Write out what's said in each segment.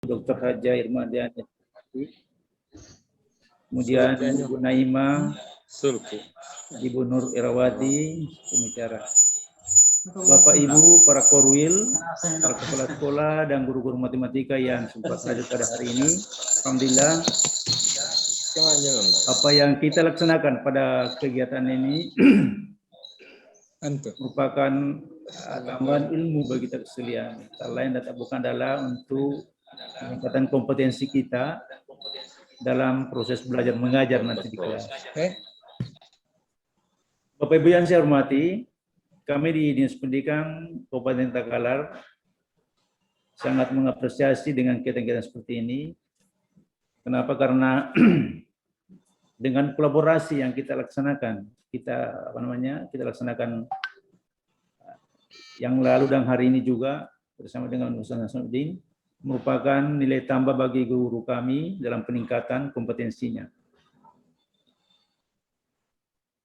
Dr. Haja Irmadiani, kemudian Ibu Naima, Ibu Nur Irawati, pembicara. Bapak Ibu, para korwil, para kepala sekolah dan guru-guru matematika yang sempat hadir pada hari ini, alhamdulillah apa yang kita laksanakan pada kegiatan ini merupakan tambahan ilmu bagi kita sekalian. Tak lain dan tak bukan adalah untuk peningkatan kompetensi kita dalam proses belajar mengajar nanti di kelas. Bapak Ibu yang saya hormati, kami di Dinas Pendidikan Kabupaten Takalar sangat mengapresiasi dengan kegiatan-kegiatan seperti ini. Kenapa? Karena dengan kolaborasi yang kita laksanakan, kita laksanakan yang lalu dan hari ini juga bersama dengan Ustaz Nasruddin, merupakan nilai tambah bagi guru kami dalam peningkatan kompetensinya.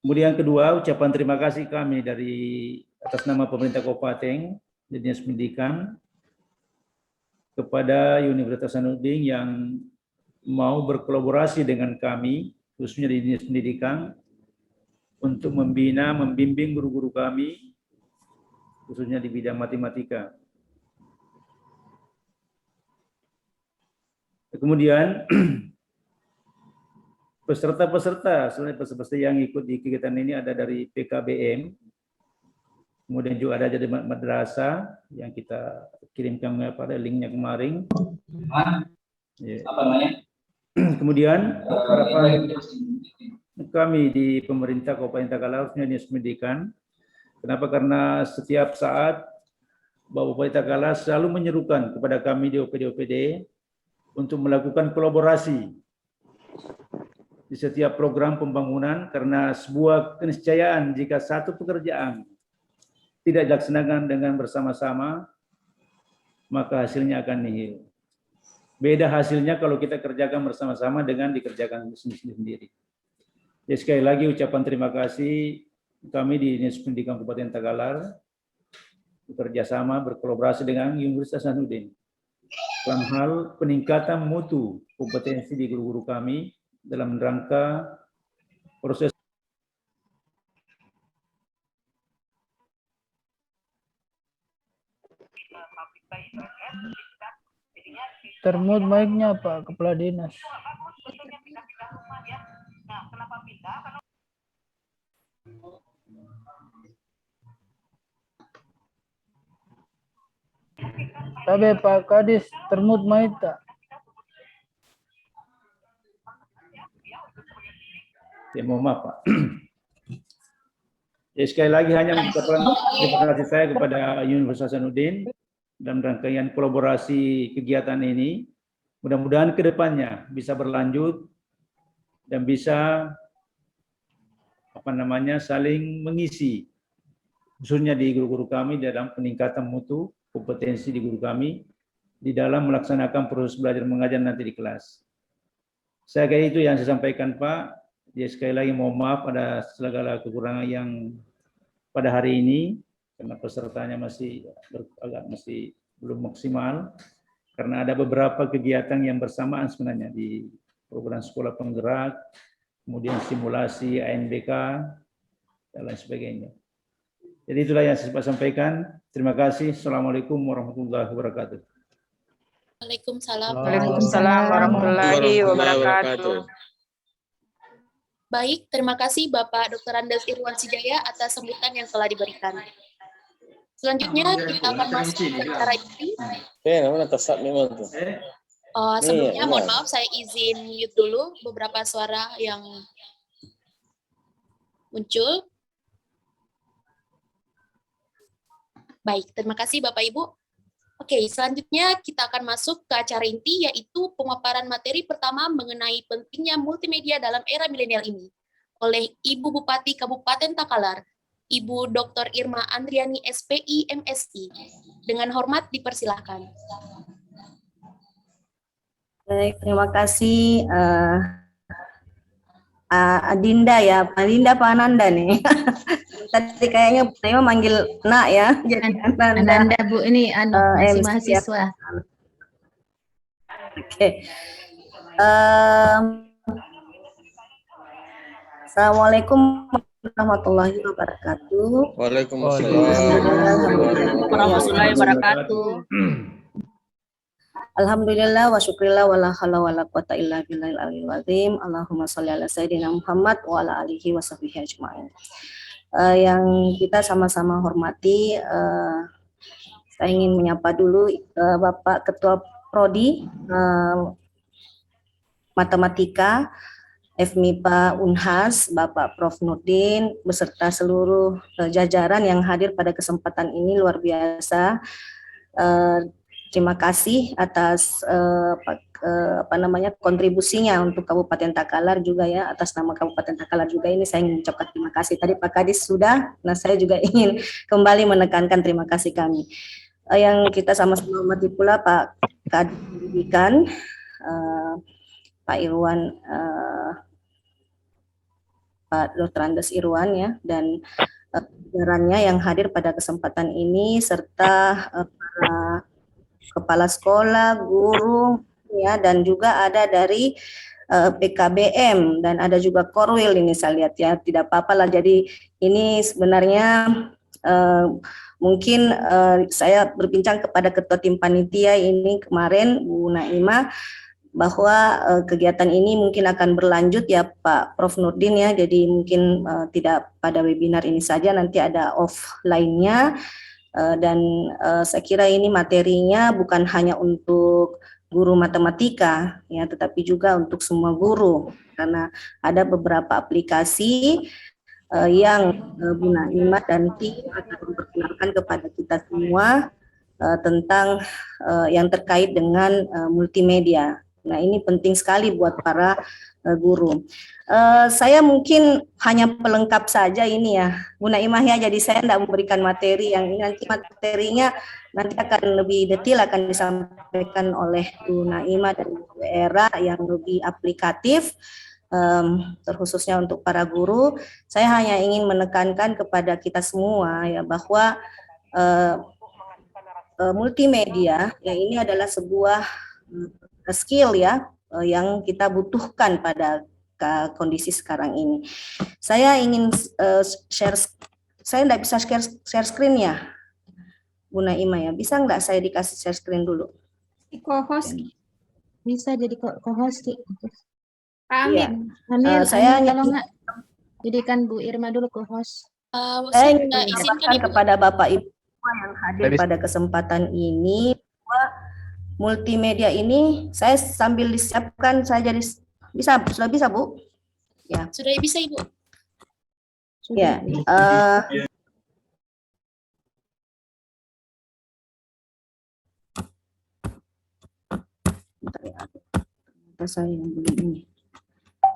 Kemudian kedua, ucapan terima kasih kami dari atas nama pemerintah Kabupaten dan Dinas Pendidikan kepada Universitas Hasanuddin yang mau berkolaborasi dengan kami, khususnya di Dinas Pendidikan, untuk membina, membimbing guru-guru kami, khususnya di bidang matematika. Kemudian peserta-peserta, selain peserta yang ikut di kegiatan ini ada dari PKBM, kemudian juga ada dari madrasah yang kita kirimkan pada linknya kemarin. Kemudian kami di pemerintah Kabupaten Takalar, khususnya Dinas Pendidikan. Kenapa? Karena setiap saat Bapak Bupati Takalar selalu menyerukan kepada kami di OPD-OPD untuk melakukan kolaborasi di setiap program pembangunan, karena sebuah keniscayaan jika satu pekerjaan tidak dilaksanakan dengan bersama-sama, maka hasilnya akan nihil. Beda hasilnya kalau kita kerjakan bersama-sama dengan dikerjakan sendiri-sendiri. Jadi sekali lagi ucapan terima kasih kami di Dinas Pendidikan Kabupaten Takalar bekerja sama berkolaborasi dengan Universitas Hasanuddin dalam hal peningkatan mutu kompetensi di guru-guru kami dalam rangka proses termute mic-nya Pak Kepala Dinas. Tapi Pak Kadis termute mic tak? Ya, mohon maaf Pak. Ya, sekali lagi hanya mengucapkan terima kasih saya kepada Universitas Hasanuddin dan rangkaian kolaborasi kegiatan ini. Mudah-mudahan ke depannya bisa berlanjut dan bisa saling mengisi, khususnya di guru-guru kami dalam peningkatan mutu kompetensi di guru kami di dalam melaksanakan proses belajar mengajar nanti di kelas. Saya kira itu yang saya sampaikan Pak. Jadi sekali lagi mohon maaf ada segala kekurangan yang pada hari ini karena pesertanya masih belum maksimal karena ada beberapa kegiatan yang bersamaan sebenarnya di program sekolah penggerak, kemudian simulasi ANBK dan lain sebagainya. Jadi itulah yang saya sampaikan. Terima kasih. Assalamualaikum warahmatullahi wabarakatuh. Waalaikumsalam. Waalaikumsalam warahmatullahi wabarakatuh. Baik, terima kasih Bapak Dr. Andes Irwan Sijaya atas sambutan yang telah diberikan. Selanjutnya kita akan masuk ke acara inti. Sebelumnya mohon maaf saya izin mute dulu beberapa suara yang muncul. Baik, terima kasih Bapak Ibu. Oke, selanjutnya kita akan masuk ke acara inti, yaitu pemaparan materi pertama mengenai pentingnya multimedia dalam era milenial ini oleh Ibu Bupati Kabupaten Takalar, Ibu Dr. Irma Andriani SPI MSI. Dengan hormat dipersilakan. Baik, terima kasih Adinda ya, Adinda Pak Ananda nih. Tadi kayaknya saya manggil nak ya, jadi Ananda. Ananda Bu, ini masih MC ya. mahasiswa. Oke. Assalamualaikum warahmatullahi wabarakatuh. Waalaikumsalam Warahmatullahi wabarakatuh. Alhamdulillah wa syukrillah wa la haula wa la quwata illa billahil aliyil azim. Allahumma sholli ala sayyidina Muhammad wa ala alihi wa sahbihi ajma'in. Yang kita sama-sama hormati, saya ingin menyapa dulu Bapak Ketua Prodi Matematika FMIPA Unhas, Bapak Prof. Nurdin, beserta seluruh jajaran yang hadir pada kesempatan ini, luar biasa. Terima kasih atas kontribusinya untuk Kabupaten Takalar juga ya, atas nama Kabupaten Takalar juga ini saya ingin mengucapkan terima kasih. Tadi Pak Kadis sudah, nah saya juga ingin kembali menekankan terima kasih kami. Yang kita sama-sama hormati pula Pak Kadis Pendidikan, Pak Irwan, Pak Dr. Andes Irwan ya, dan jajarannya yang hadir pada kesempatan ini, serta para kepala sekolah, guru, ya, dan juga ada dari PKBM dan ada juga Korwil ini saya lihat ya, tidak apa-apa lah. Jadi ini sebenarnya mungkin saya berbincang kepada Ketua Tim Panitia ini kemarin Bu Naimah bahwa kegiatan ini mungkin akan berlanjut ya Pak Prof. Nurdin ya, jadi mungkin tidak pada webinar ini saja, nanti ada offline-nya. Dan saya kira ini materinya bukan hanya untuk guru matematika ya, tetapi juga untuk semua guru, karena ada beberapa aplikasi yang Bu Naimah dan tim akan memperkenalkan kepada kita semua tentang yang terkait dengan multimedia. Nah, ini penting sekali buat para guru. Saya mungkin hanya pelengkap saja ini ya, Bu Naimah ya, jadi saya tidak memberikan materi yang ini, nanti materinya nanti akan lebih detail akan disampaikan oleh Bu Naimah dan Bu Era yang lebih aplikatif, terkhususnya untuk para guru. Saya hanya ingin menekankan kepada kita semua ya bahwa multimedia ya ini adalah sebuah skill ya yang kita butuhkan pada kondisi sekarang ini. Saya ingin share, saya tidak bisa share screen ya, Bu Naimah ya. Bisa nggak saya dikasih share screen dulu? Co-host bisa jadi co-host. Iya. Amil, saya kalau nggak jadikan Bu Irma dulu co-host. Saya ingin menyampaikan kepada Bapak Ibu yang hadir pada kesempatan ini bahwa multimedia ini saya sambil disiapkan, saya jadi sudah bisa Bu? Ya. Sudah bisa Ibu? Ya. Saya yang belum ini,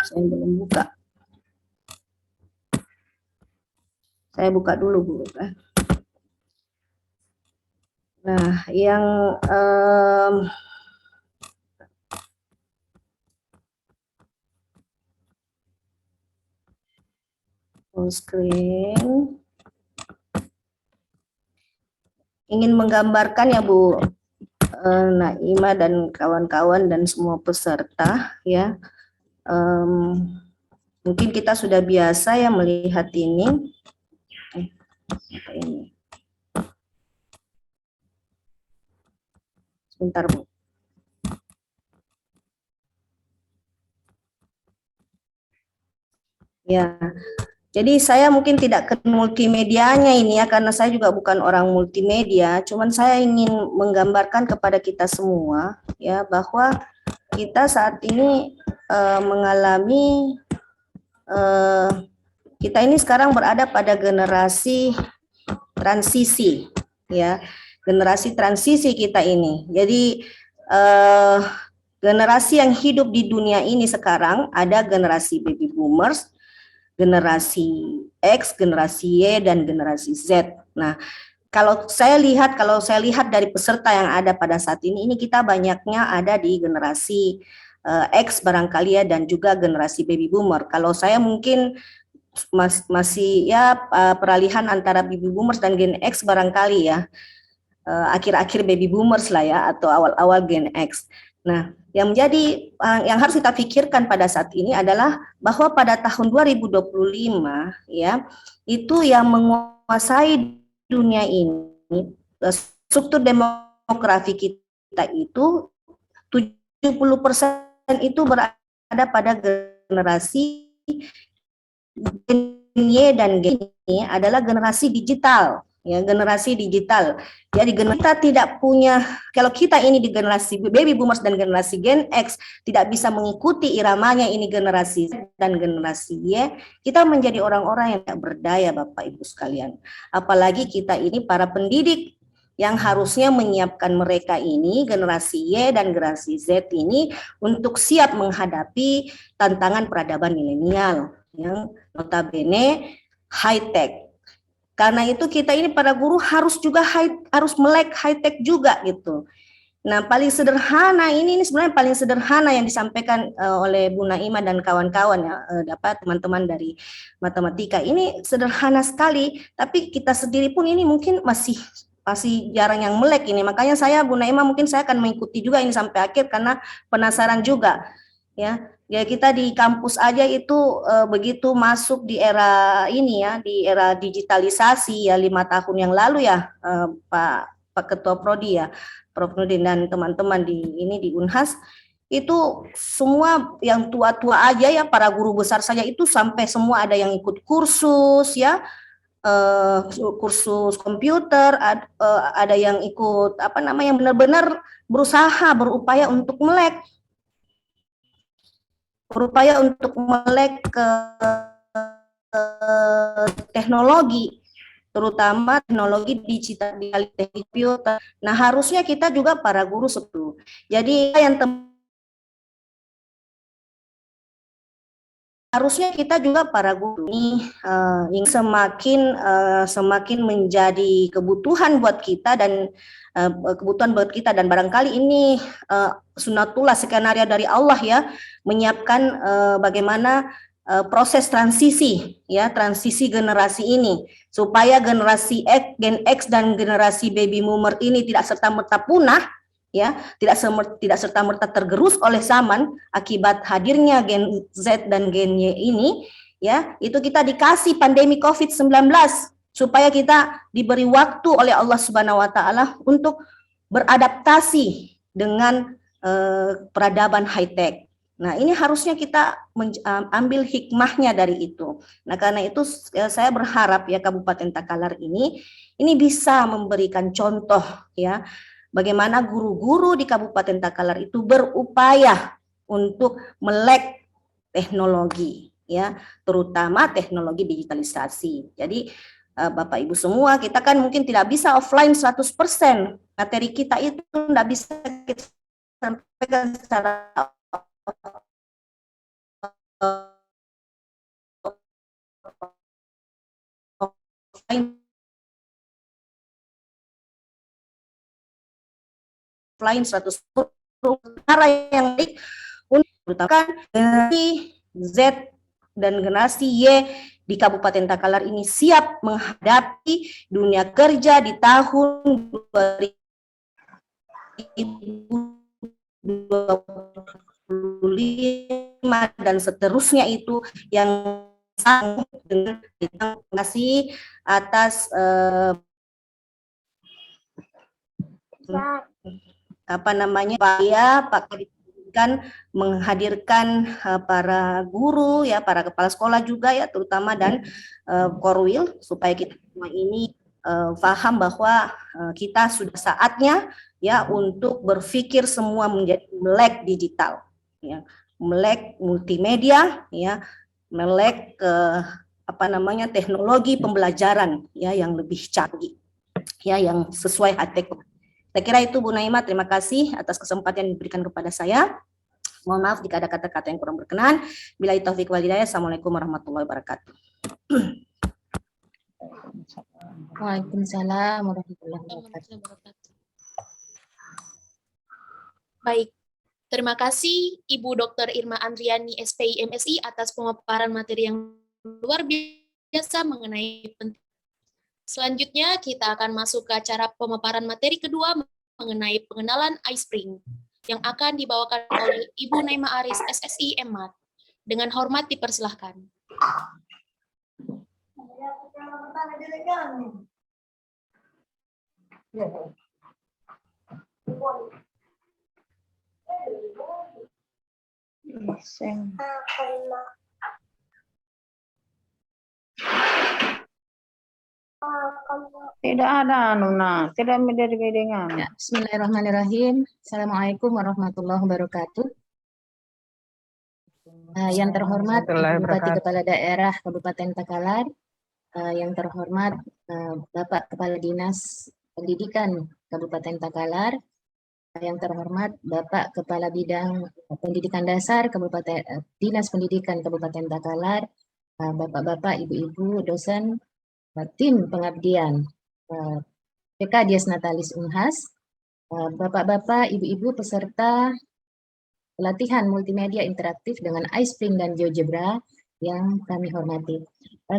saya belum buka. Saya buka dulu Bu. Nah, yang full screen, ingin menggambarkan ya Bu Naimah dan kawan-kawan dan semua peserta ya. Mungkin kita sudah biasa ya melihat ini. Sebentar Bu. Ya, jadi saya mungkin tidak ke multimedianya ini ya, karena saya juga bukan orang multimedia, cuman saya ingin menggambarkan kepada kita semua ya bahwa kita saat ini mengalami, kita ini sekarang berada pada generasi transisi ya, generasi transisi kita ini. Jadi generasi yang hidup di dunia ini sekarang ada generasi baby boomers, generasi X, generasi Y, dan generasi Z. Nah, kalau saya lihat dari peserta yang ada pada saat ini kita banyaknya ada di generasi X barangkali ya, dan juga generasi baby boomer. Kalau saya mungkin masih ya peralihan antara baby boomers dan Gen X barangkali ya, akhir-akhir baby boomers lah ya, atau awal-awal Gen X. Nah, yang menjadi yang harus kita pikirkan pada saat ini adalah bahwa pada tahun 2025 ya, itu yang menguasai dunia ini, struktur demografi kita itu 70% itu berada pada generasi Gen Y dan Gen Y adalah generasi digital, ya, generasi digital. Jadi kita tidak punya, kalau kita ini di generasi baby boomers dan generasi Gen X tidak bisa mengikuti iramanya ini generasi Z dan generasi Y, kita menjadi orang-orang yang tidak berdaya, Bapak Ibu sekalian. Apalagi kita ini para pendidik yang harusnya menyiapkan mereka ini, generasi Y dan generasi Z ini, untuk siap menghadapi tantangan peradaban milenial yang notabene high tech. Karena itu kita ini para guru harus juga harus melek high tech juga gitu. Nah, paling sederhana ini sebenarnya paling sederhana yang disampaikan oleh Bu Naima dan kawan-kawan ya, dapat teman-teman dari matematika. Ini sederhana sekali, tapi kita sendiri pun ini mungkin masih jarang yang melek ini. Makanya saya, Bu Naima, mungkin saya akan mengikuti juga ini sampai akhir karena penasaran juga ya. Ya, kita di kampus aja itu begitu masuk di era ini ya, di era digitalisasi ya, 5 tahun yang lalu ya, Pak Ketua Prodi ya, Prof Nudin dan teman-teman di Unhas, itu semua yang tua-tua aja ya, para guru besar saja itu sampai semua ada yang ikut kursus ya, kursus komputer, ada yang ikut apa namanya, benar-benar berusaha berupaya untuk melek ke teknologi, terutama teknologi digital, komputer. Nah, harusnya kita juga para guru seperti. Jadi yang harusnya kita juga para guru ini yang semakin menjadi kebutuhan buat kita dan barangkali ini sunatullah, skenario dari Allah ya, menyiapkan bagaimana proses transisi generasi ini supaya generasi Gen X dan generasi baby boomer ini tidak serta-merta punah ya, tidak serta-merta tergerus oleh zaman akibat hadirnya Gen Z dan Gen Y ini ya. Itu kita dikasih pandemi COVID-19 supaya kita diberi waktu oleh Allah Subhanahu wa taala untuk beradaptasi dengan peradaban high tech. Nah, ini harusnya kita ambil hikmahnya dari itu. Nah, karena itu saya berharap ya Kabupaten Takalar ini bisa memberikan contoh ya, bagaimana guru-guru di Kabupaten Takalar itu berupaya untuk melek teknologi ya, terutama teknologi digitalisasi. Jadi Bapak Ibu semua, kita kan mungkin tidak bisa offline 100%. Materi kita itu tidak bisa kita sampaikan secara offline 100%. Cara yang baik untuk generasi Z dan generasi Y di Kabupaten Takalar ini siap menghadapi dunia kerja di tahun 2025 dan seterusnya, itu yang sangat dengan terima kasih atas Pak kan menghadirkan para guru ya, para kepala sekolah juga ya, terutama dan Korwil, supaya kita semua ini paham bahwa kita sudah saatnya ya untuk berpikir semua menjadi melek digital ya, melek multimedia ya, melek teknologi pembelajaran ya yang lebih canggih ya, yang sesuai high-tech. Saya kira itu Bu Naima, terima kasih atas kesempatan yang diberikan kepada saya. Mohon maaf jika ada kata-kata yang kurang berkenan. Billahi taufiq wal hidayah. Assalamualaikum warahmatullahi wabarakatuh. Waalaikumsalam warahmatullahi wabarakatuh. Baik, Terima kasih Ibu Dr. Irma Andriani, SPI MSI atas pemaparan materi yang luar biasa mengenai penting. Selanjutnya kita akan masuk ke acara pemaparan materi kedua mengenai pengenalan iSpring yang akan dibawakan oleh Ibu Naima Aris, SSI MMAT. Dengan hormat dipersilahkan. Tidak ada Nuna, tidak beda-bedangan. Ya, Bismillahirrahmanirrahim. Assalamualaikum warahmatullahi wabarakatuh. Yang terhormat Ibu Bupati Kepala Daerah Kabupaten Takalar, yang terhormat Bapak Kepala Dinas Pendidikan Kabupaten Takalar, yang terhormat Bapak Kepala Bidang Pendidikan Dasar Kabupaten Dinas Pendidikan Kabupaten Takalar, Bapak-bapak, ibu-ibu, dosen, tim pengabdian PK Dies Natalis Unhas, bapak-bapak, ibu-ibu peserta pelatihan multimedia interaktif dengan iSpring dan GeoGebra yang kami hormati.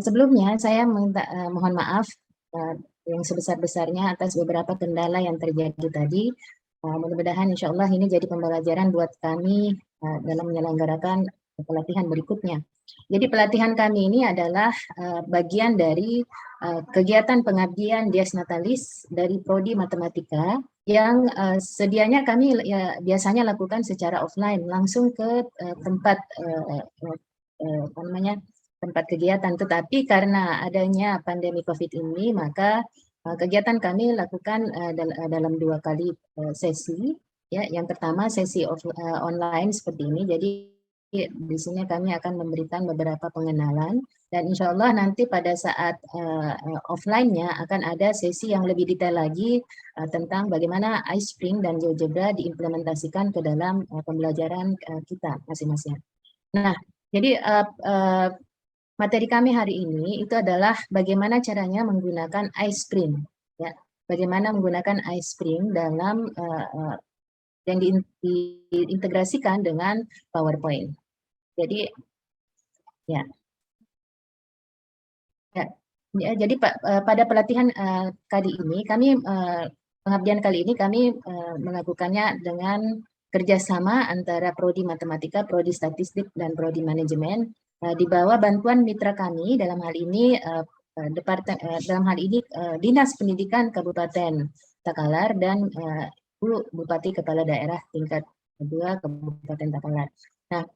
Sebelumnya saya mohon maaf yang sebesar-besarnya atas beberapa kendala yang terjadi tadi. Mudah-mudahan insya Allah ini jadi pembelajaran buat kami dalam menyelenggarakan pelatihan berikutnya. Jadi pelatihan kami ini adalah bagian dari kegiatan pengabdian Dies Natalis dari Prodi Matematika yang sedianya kami biasanya lakukan secara offline langsung ke tempat tempat kegiatan. Tetapi karena adanya pandemi COVID ini, maka kegiatan kami lakukan dalam 2 kali sesi. Ya, yang pertama sesi online seperti ini. Jadi di sini kami akan memberikan beberapa pengenalan dan insya Allah nanti pada saat offline-nya akan ada sesi yang lebih detail lagi tentang bagaimana iSpring dan GeoGebra diimplementasikan ke dalam pembelajaran kita masing-masing. Nah, jadi materi kami hari ini itu adalah bagaimana caranya menggunakan iSpring, ya, bagaimana menggunakan iSpring dalam yang diintegrasikan dengan PowerPoint. Jadi, jadi pada pelatihan kali ini kami pengabdian kali ini kami melakukannya dengan kerjasama antara Prodi Matematika, Prodi Statistik, dan Prodi Manajemen di bawah bantuan mitra kami dalam hal ini Dinas Pendidikan Kabupaten Takalar dan Bu Bupati Kepala Daerah tingkat 2 Kabupaten Takalar. Nah,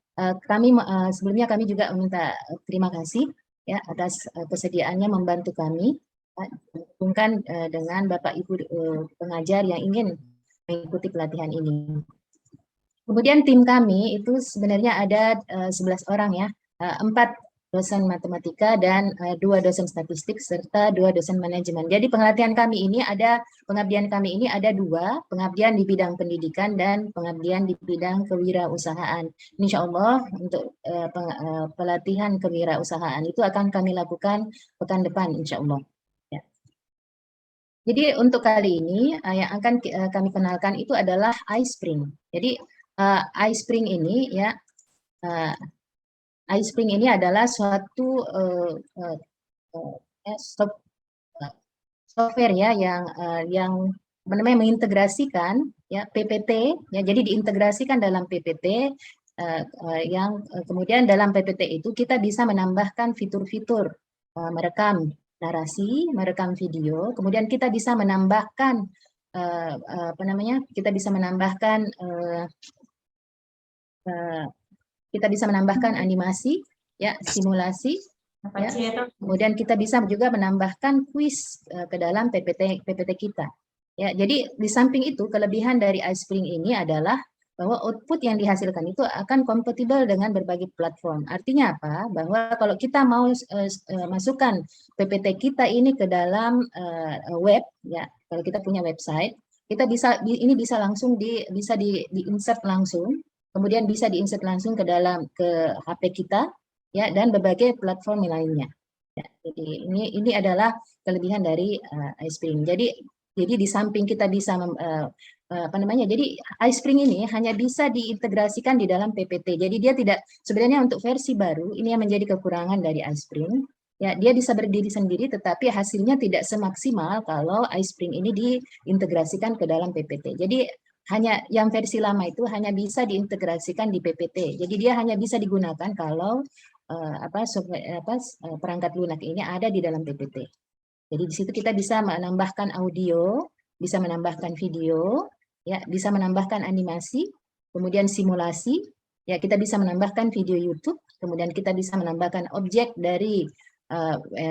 sebelumnya kami juga meminta terima kasih ya atas kesediaannya membantu kami menghubungkan dengan Bapak Ibu pengajar yang ingin mengikuti pelatihan ini. Kemudian tim kami itu sebenarnya ada 11 orang ya, 4 dosen matematika dan 2 dosen statistik serta 2 dosen manajemen. Jadi pengabdian kami ini ada 2, pengabdian di bidang pendidikan dan pengabdian di bidang kewirausahaan. Insya Allah untuk pelatihan kewirausahaan itu akan kami lakukan pekan depan insya Allah. Ya. Jadi untuk kali ini yang akan kami kenalkan itu adalah iSpring. Jadi iSpring ini ya iSpring ini adalah suatu software ya yang mengintegrasikan ya PPT ya, jadi diintegrasikan dalam PPT yang kemudian dalam PPT itu kita bisa menambahkan fitur-fitur merekam narasi, merekam video, kemudian kita bisa menambahkan animasi, ya, simulasi, ya. Kemudian kita bisa juga menambahkan kuis ke dalam PPT kita. Ya, jadi di samping itu kelebihan dari iSpring ini adalah bahwa output yang dihasilkan itu akan kompatibel dengan berbagai platform. Artinya apa? Bahwa kalau kita mau masukkan PPT kita ini ke dalam web, ya, kalau kita punya website, kita bisa langsung di-insert langsung. Kemudian bisa diinsert langsung ke HP kita ya dan berbagai platform lainnya. Ya, jadi ini adalah kelebihan dari iSpring. Jadi Jadi di samping kita bisa jadi iSpring ini hanya bisa diintegrasikan di dalam PPT. Jadi dia tidak, sebenarnya untuk versi baru ini yang menjadi kekurangan dari iSpring. Ya, dia bisa berdiri sendiri, tetapi hasilnya tidak semaksimal kalau iSpring ini diintegrasikan ke dalam PPT. Jadi hanya yang versi lama itu hanya bisa diintegrasikan di PPT. Jadi dia hanya bisa digunakan kalau perangkat lunak ini ada di dalam PPT. Jadi di situ kita bisa menambahkan audio, bisa menambahkan video, ya, bisa menambahkan animasi, kemudian simulasi, ya, kita bisa menambahkan video YouTube, kemudian kita bisa menambahkan objek dari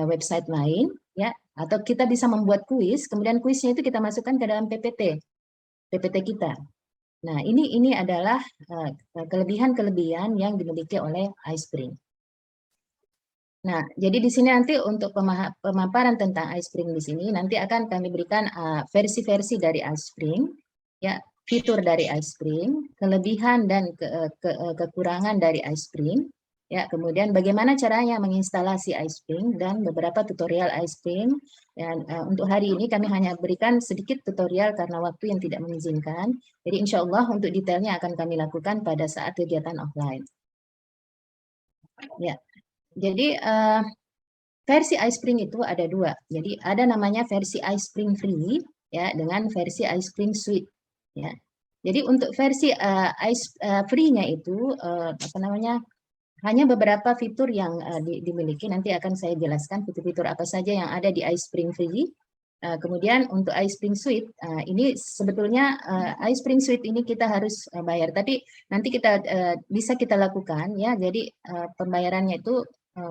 website lain, ya, atau kita bisa membuat kuis, kemudian kuisnya itu kita masukkan ke dalam PPT kita. Nah, ini adalah kelebihan-kelebihan yang dimiliki oleh iSpring. Nah, jadi di sini nanti untuk pemaparan tentang iSpring di sini nanti akan kami berikan versi-versi dari iSpring, ya, fitur dari iSpring, kelebihan dan kekurangan dari iSpring, ya, kemudian bagaimana caranya menginstalasi iSpring dan beberapa tutorial iSpring. Dan untuk hari ini kami hanya berikan sedikit tutorial karena waktu yang tidak mengizinkan. Jadi insya Allah untuk detailnya akan kami lakukan pada saat kegiatan offline. Ya. Jadi versi iSpring itu ada dua. Jadi ada namanya versi iSpring Free, ya, dengan versi iSpring Suite, ya. Jadi untuk versi free-nya itu hanya beberapa fitur yang dimiliki. Nanti akan saya jelaskan fitur-fitur apa saja yang ada di iSpring Free. Kemudian untuk iSpring Suite, ini sebetulnya iSpring Suite ini kita harus bayar, tapi nanti bisa kita lakukan, ya. Jadi pembayarannya itu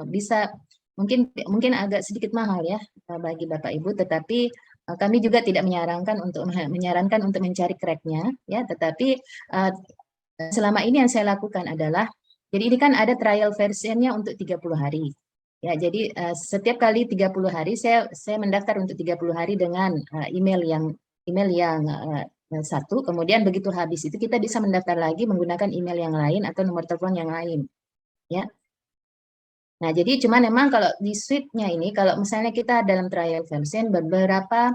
bisa mungkin agak sedikit mahal, ya, bagi Bapak Ibu, tetapi kami juga tidak menyarankan untuk mencari crack-nya, ya, tetapi selama ini yang saya lakukan adalah, jadi ini kan ada trial versionnya untuk 30 hari. Ya, jadi setiap kali 30 hari saya mendaftar untuk 30 hari dengan email yang satu, kemudian begitu habis itu kita bisa mendaftar lagi menggunakan email yang lain atau nomor telepon yang lain, ya. Nah, jadi cuma memang kalau di suite-nya ini, kalau misalnya kita dalam trial version, beberapa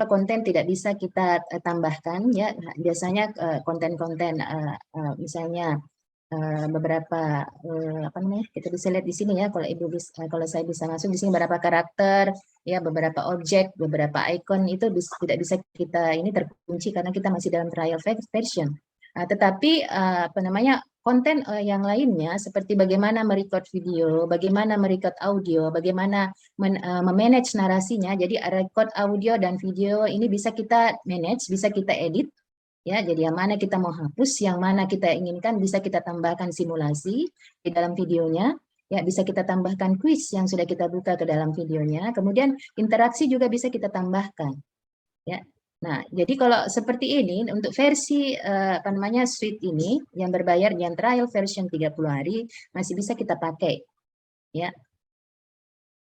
konten tidak bisa kita tambahkan, ya. Biasanya konten-konten misalnya beberapa kita bisa lihat di sini, ya, kalau saya bisa masuk di sini beberapa karakter, ya, beberapa objek, beberapa icon itu tidak bisa kita ini terkunci karena kita masih dalam trial version. Tetapi konten yang lainnya seperti bagaimana merecord video, bagaimana merecord audio, bagaimana memanage narasinya. Jadi record audio dan video ini bisa kita manage, bisa kita edit, ya. Jadi yang mana kita mau hapus, yang mana kita inginkan bisa kita tambahkan simulasi di dalam videonya, ya, bisa kita tambahkan quiz yang sudah kita buka ke dalam videonya. Kemudian interaksi juga bisa kita tambahkan, ya. Nah, jadi kalau seperti ini untuk versi suite ini yang berbayar, yang trial version 30 hari masih bisa kita pakai, ya.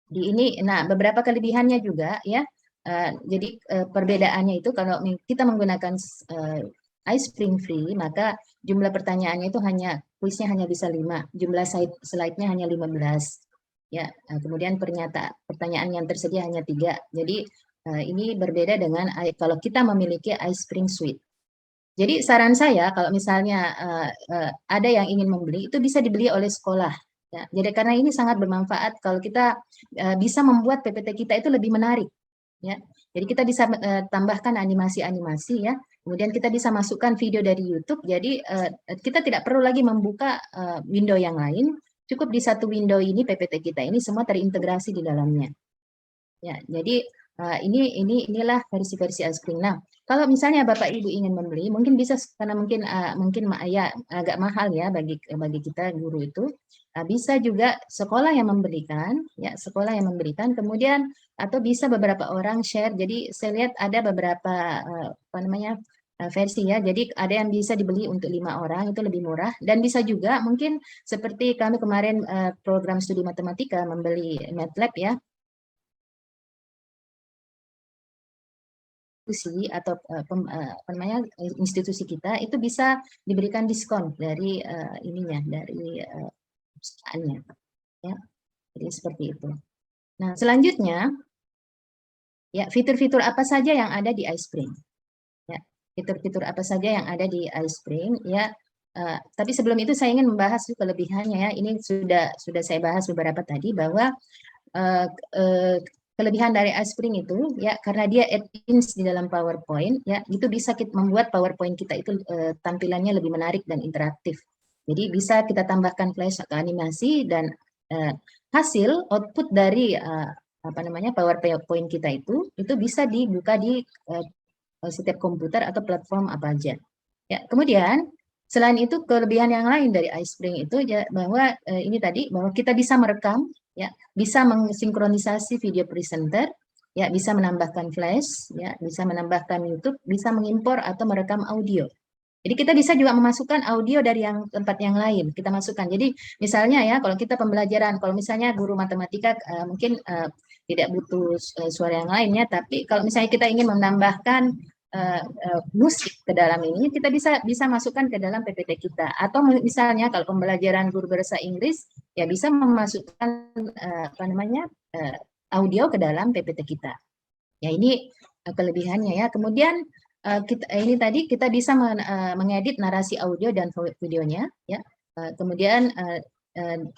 Di ini, nah, beberapa kelebihannya juga, ya. Jadi perbedaannya itu kalau kita menggunakan iSpring Free, maka jumlah pertanyaannya itu kuisnya hanya bisa 5, jumlah slide-nya hanya 15, ya. Kemudian pertanyaan yang tersedia hanya 3. Jadi ini berbeda dengan kalau kita memiliki iSpring Suite. Jadi saran saya kalau misalnya ada yang ingin membeli, itu bisa dibeli oleh sekolah, ya. Jadi karena ini sangat bermanfaat kalau kita bisa membuat PPT kita itu lebih menarik, ya. Jadi kita bisa tambahkan animasi-animasi, ya. Kemudian kita bisa masukkan video dari YouTube. Jadi kita tidak perlu lagi membuka window yang lain. Cukup di satu window ini PPT kita ini semua terintegrasi di dalamnya, ya. Jadi inilah versi-versi iSpring. Nah, kalau misalnya Bapak Ibu ingin membeli, mungkin bisa karena mungkin ya agak mahal, ya, bagi kita guru itu. Bisa juga sekolah yang memberikan, ya, sekolah yang memberikan. Kemudian atau bisa beberapa orang share. Jadi saya lihat ada beberapa versi, ya. Jadi ada yang bisa dibeli untuk 5 orang, itu lebih murah, dan bisa juga mungkin seperti kami kemarin program studi matematika membeli MATLAB, ya. Atau institusi kita itu bisa diberikan diskon dari dari perusahaannya, ya. Jadi seperti itu. Nah, selanjutnya Ya, fitur-fitur apa saja yang ada di iSpring? Ya, fitur-fitur apa saja yang ada di iSpring? Ya, tapi sebelum itu saya ingin membahas kelebihannya ya. Ini sudah saya bahas beberapa tadi bahwa kelebihan dari iSpring itu ya karena dia add-ins di dalam PowerPoint ya itu bisa membuat PowerPoint kita itu tampilannya lebih menarik dan interaktif. Jadi bisa kita tambahkan flash atau animasi dan hasil output dari PowerPoint kita itu bisa dibuka di setiap komputer atau platform apa aja. Ya, kemudian selain itu kelebihan yang lain dari iSpring itu ya bahwa ini tadi bahwa kita bisa merekam ya, bisa mensinkronisasi video presenter, ya bisa menambahkan flash, ya bisa menambahkan YouTube, bisa mengimpor atau merekam audio. Jadi kita bisa juga memasukkan audio dari tempat yang lain, kita masukkan. Jadi misalnya ya kalau kita pembelajaran, kalau misalnya guru matematika mungkin tidak butuh suara yang lainnya, tapi kalau misalnya kita ingin menambahkan musik ke dalam ini, kita bisa masukkan ke dalam PPT kita. Atau misalnya kalau pembelajaran guru bahasa Inggris, ya bisa memasukkan audio ke dalam PPT kita. Ya ini kelebihannya ya. Kemudian ini tadi kita bisa mengedit narasi audio dan videonya. Ya. Kemudian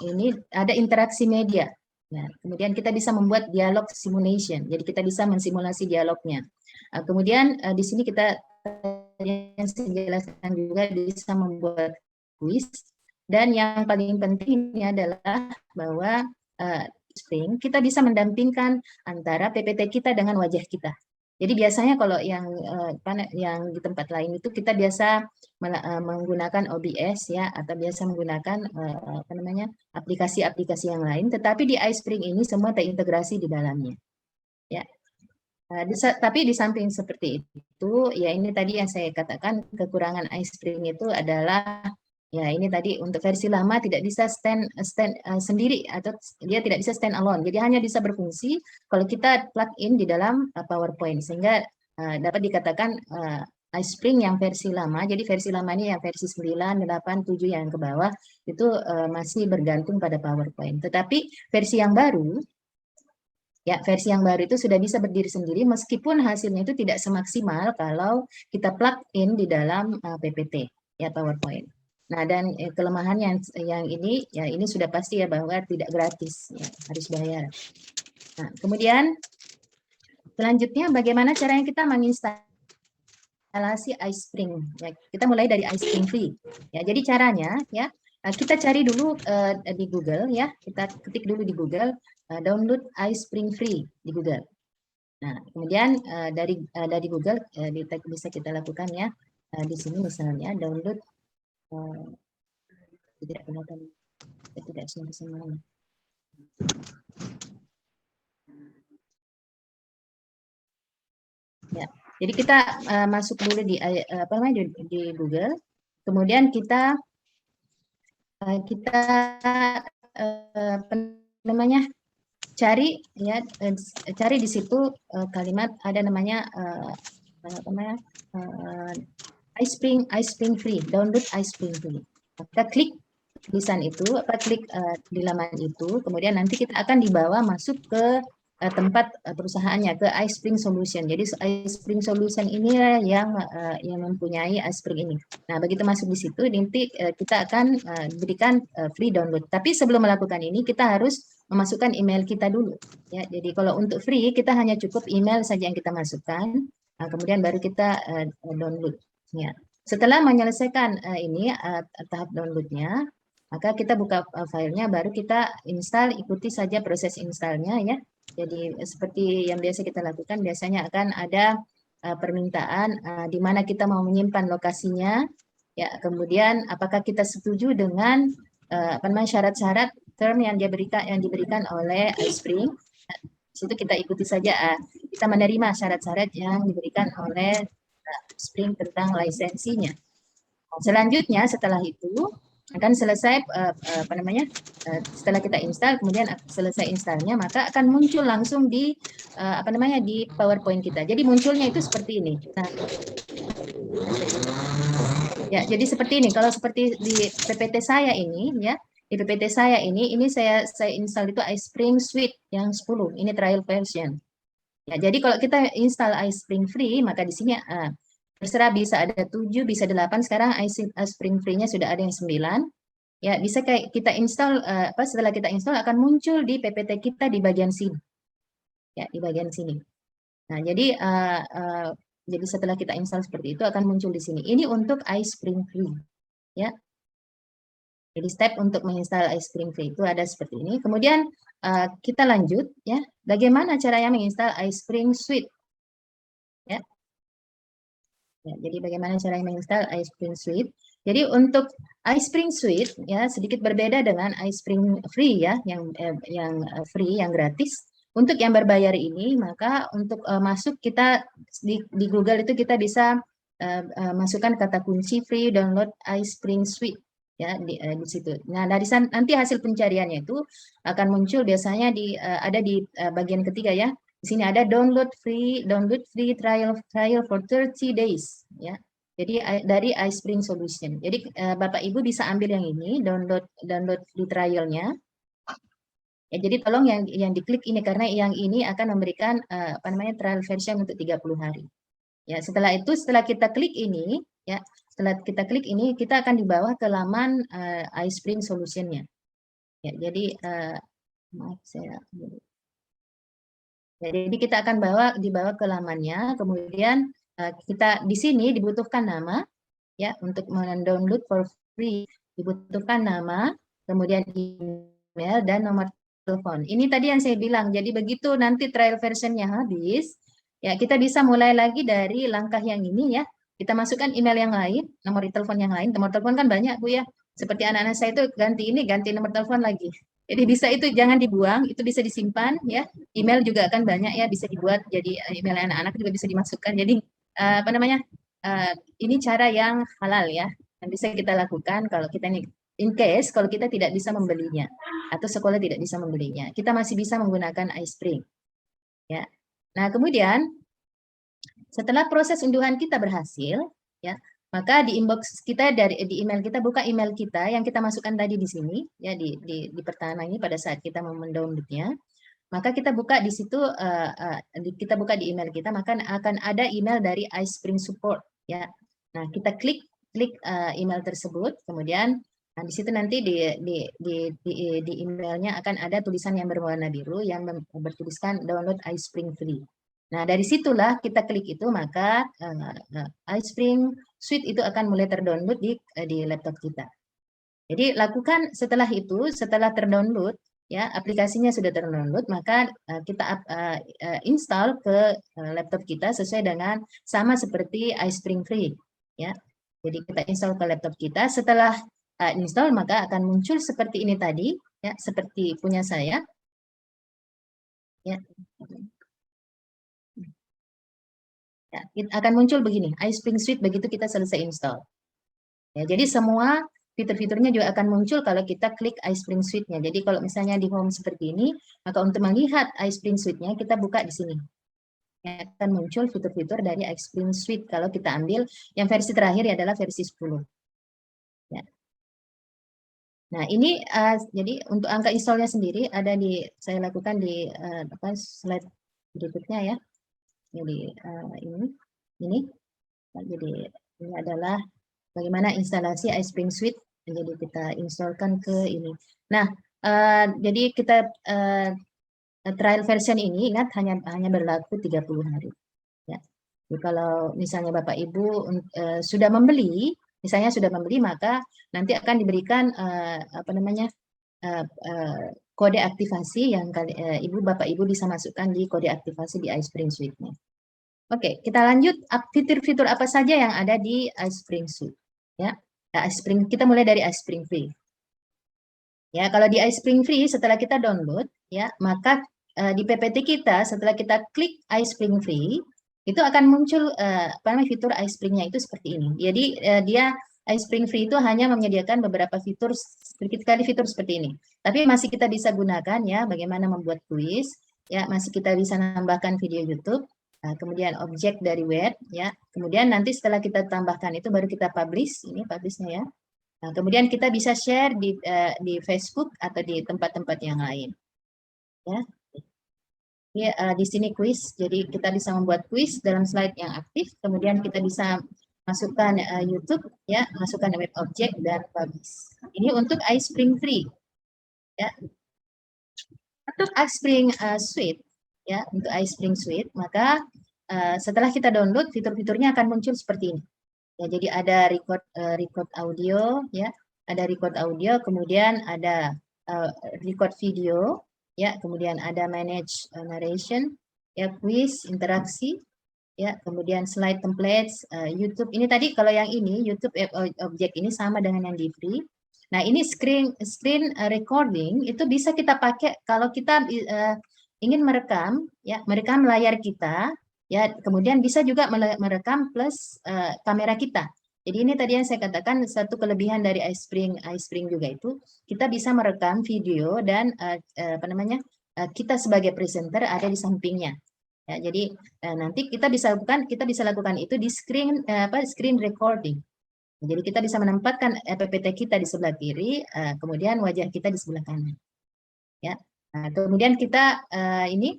ini ada interaksi media. Ya. Kemudian kita bisa membuat dialog simulation. Jadi kita bisa mensimulasi dialognya. Kemudian di sini kita yang saya jelaskan juga bisa membuat kuis dan yang paling penting ini adalah bahwa iSpring kita bisa mendampingkan antara PPT kita dengan wajah kita. Jadi biasanya kalau yang di tempat lain itu kita biasa menggunakan OBS ya atau biasa menggunakan aplikasi-aplikasi yang lain, tetapi di iSpring ini semua terintegrasi di dalamnya. Ya. Tapi di samping seperti itu, ya ini tadi yang saya katakan kekurangan iSpring itu adalah ya ini tadi untuk versi lama tidak bisa stand sendiri atau dia tidak bisa stand alone. Jadi hanya bisa berfungsi kalau kita plug in di dalam PowerPoint sehingga dapat dikatakan iSpring yang versi lama. Jadi versi lama ini yang versi 9, 8, 7 yang ke bawah itu masih bergantung pada PowerPoint. Tetapi versi yang baru ya, versi yang baru itu sudah bisa berdiri sendiri meskipun hasilnya itu tidak semaksimal kalau kita plug in di dalam PPT ya PowerPoint. Nah, dan kelemahan yang ini ya ini sudah pasti ya bahwa tidak gratis ya, harus bayar. Nah, kemudian selanjutnya bagaimana caranya kita menginstalasi iSpring ya, kita mulai dari iSpring Free. Ya, jadi caranya ya kita cari dulu di Google ya, kita ketik dulu di Google download iSpring Free di Google. Nah, kemudian dari Google bisa kita lakukan ya di sini misalnya download tidak semua. Ya, jadi kita masuk dulu di Google, kemudian kita cari ya cari di situ kalimat ada namanya iSpring Free, download iSpring Free. Kita klik tulisan itu, klik di laman itu, kemudian nanti kita akan dibawa masuk ke tempat perusahaannya, ke iSpring Solution. Jadi iSpring Solution ini yang mempunyai iSpring ini. Nah, begitu masuk di situ, nanti kita akan berikan free download. Tapi sebelum melakukan ini, kita harus memasukkan email kita dulu. Ya, jadi kalau untuk free, kita hanya cukup email saja yang kita masukkan. Nah, kemudian baru kita download. Ya. Setelah menyelesaikan ini tahap downloadnya, maka kita buka filenya, baru kita install, ikuti saja proses installnya ya. Jadi seperti yang biasa kita lakukan, biasanya akan ada permintaan di mana kita mau menyimpan lokasinya, ya. Kemudian apakah kita setuju dengan syarat-syarat term yang diberikan oleh iSpring. Situ kita ikuti saja, kita menerima syarat-syarat yang diberikan oleh iSpring tentang lisensinya. Selanjutnya setelah itu akan selesai setelah kita install, kemudian selesai installnya, maka akan muncul langsung di di PowerPoint kita. Jadi munculnya itu seperti ini. Nah, ya jadi seperti ini. Kalau seperti di PPT saya ini ya, di PPT saya ini saya install itu iSpring Suite yang 10. Ini trial version. Ya, jadi kalau kita install iSpring Free, maka di sini terserah bisa ada 7, bisa 8. Sekarang iSpring Free-nya sudah ada yang 9. Ya, bisa kayak kita install setelah kita install akan muncul di PPT kita di bagian sini. Ya, di bagian sini. Nah, jadi setelah kita install seperti itu akan muncul di sini. Ini untuk iSpring Free. Ya. Jadi step untuk menginstal iSpring Free itu ada seperti ini. Kemudian kita lanjut ya. Bagaimana caranya menginstal iSpring Suite? Ya. Ya, jadi bagaimana caranya menginstal iSpring Suite? Jadi untuk iSpring Suite ya sedikit berbeda dengan iSpring Free ya, yang free, yang gratis. Untuk yang berbayar ini, maka untuk masuk kita di Google itu kita bisa masukkan kata kunci free download iSpring Suite ya di situ. Nah, dari sana nanti hasil pencariannya itu akan muncul biasanya ada di bagian ketiga ya. Di sini ada download free trial for 30 days ya. Jadi dari iSpring Solution. Jadi Bapak Ibu bisa ambil yang ini, download free trialnya. Ya, jadi tolong yang diklik ini karena yang ini akan memberikan trial version untuk 30 hari. Ya, setelah itu setelah kita klik ini ya, kita akan dibawa ke laman iSpring Solution-nya. Ya, jadi maaf saya ya, jadi kita akan dibawa ke lamannya, kemudian kita di sini dibutuhkan nama ya untuk mendownload for free, dibutuhkan nama, kemudian email dan nomor telepon. Ini tadi yang saya bilang. Jadi begitu nanti trial versionnya habis, ya kita bisa mulai lagi dari langkah yang ini ya. Kita masukkan email yang lain, nomor telepon yang lain. Nomor telepon kan banyak Bu ya. Seperti anak-anak saya itu ganti nomor telepon lagi. Jadi bisa itu jangan dibuang, itu bisa disimpan ya. Email juga akan banyak ya, bisa dibuat jadi email anak-anak juga bisa dimasukkan. Jadi ini cara yang halal ya. Yang bisa kita lakukan kalau kita ini in case kalau kita tidak bisa membelinya atau sekolah tidak bisa membelinya, kita masih bisa menggunakan iSpring. Ya. Nah, kemudian setelah proses unduhan kita berhasil, ya, maka di inbox kita di email kita, buka email kita yang kita masukkan tadi di sini, ya di pertama ini pada saat kita mau mendownloadnya, maka kita buka di situ, kita buka di email kita, maka akan ada email dari iSpring Support, ya. Nah, kita klik email tersebut, kemudian di situ nanti di emailnya akan ada tulisan yang berwarna biru yang bertuliskan download iSpring Free. Nah, dari situlah kita klik itu, maka iSpring Suite itu akan mulai terdownload di laptop kita. Jadi lakukan setelah itu, setelah terdownload, ya aplikasinya sudah terdownload, maka kita install ke laptop kita sesuai dengan sama seperti iSpring Free. Ya, jadi kita install ke laptop kita. Setelah install, maka akan muncul seperti ini tadi, ya seperti punya saya. Ya. Ya, akan muncul begini, iSpring Suite begitu kita selesai install. Ya, jadi semua fitur-fiturnya juga akan muncul kalau kita klik iSpring Suite-nya. Jadi kalau misalnya di home seperti ini, maka untuk melihat iSpring Suite-nya kita buka di sini. Ya, akan muncul fitur-fitur dari iSpring Suite kalau kita ambil yang versi terakhir adalah versi 10. Ya. Nah, ini jadi untuk angka installnya sendiri ada saya lakukan di slide berikutnya ya. Jadi ini jadi ini adalah bagaimana instalasi iSpring Suite. Jadi kita installkan ke ini. Nah, jadi kita trial version ini ingat hanya berlaku 30 hari. Ya. Jadi kalau misalnya Bapak Ibu sudah membeli, maka nanti akan diberikan kode aktivasi yang Bapak Ibu bisa masukkan di kode aktivasi di iSpring Suite-nya. Oke, kita lanjut fitur-fitur apa saja yang ada di iSpring Suite. Ya, kita mulai dari iSpring Free. Ya, kalau di iSpring Free setelah kita download, ya maka di PPT kita setelah kita klik iSpring Free itu akan muncul fitur iSpring-nya itu seperti ini. Jadi iSpring Free itu hanya menyediakan beberapa fitur, sedikit sekali fitur seperti ini. Tapi masih kita bisa gunakan ya, bagaimana membuat kuis, ya masih kita bisa nambahkan video YouTube. Kemudian objek dari web, ya. Kemudian nanti setelah kita tambahkan itu baru kita publish, ini publishnya ya. Nah, kemudian kita bisa share di Facebook atau di tempat-tempat yang lain, ya. Ini di sini kuis, jadi kita bisa membuat kuis dalam slide yang aktif, kemudian kita bisa masukkan YouTube, ya, masukkan web object dan publish. Ini untuk iSpring Free, ya. Untuk iSpring Suite, ya, untuk iSpring Suite, maka setelah kita download, fitur-fiturnya akan muncul seperti ini. Ya, jadi ada record audio, ya, ada record audio, kemudian ada record video, ya, kemudian ada manage narration, ya, quiz, interaksi, ya, kemudian slide templates, YouTube. Ini tadi kalau yang ini YouTube object ini sama dengan yang di free. Nah, ini screen recording itu bisa kita pakai kalau kita ingin merekam, ya, merekam layar kita, ya, kemudian bisa juga merekam plus kamera kita. Jadi ini tadi yang saya katakan satu kelebihan dari iSpring juga itu kita bisa merekam video dan kita sebagai presenter ada di sampingnya. Ya, jadi nanti kita bisa lakukan itu di screen recording. Jadi kita bisa menempatkan PPT kita di sebelah kiri, kemudian wajah kita di sebelah kanan. Ya, kemudian kita ini,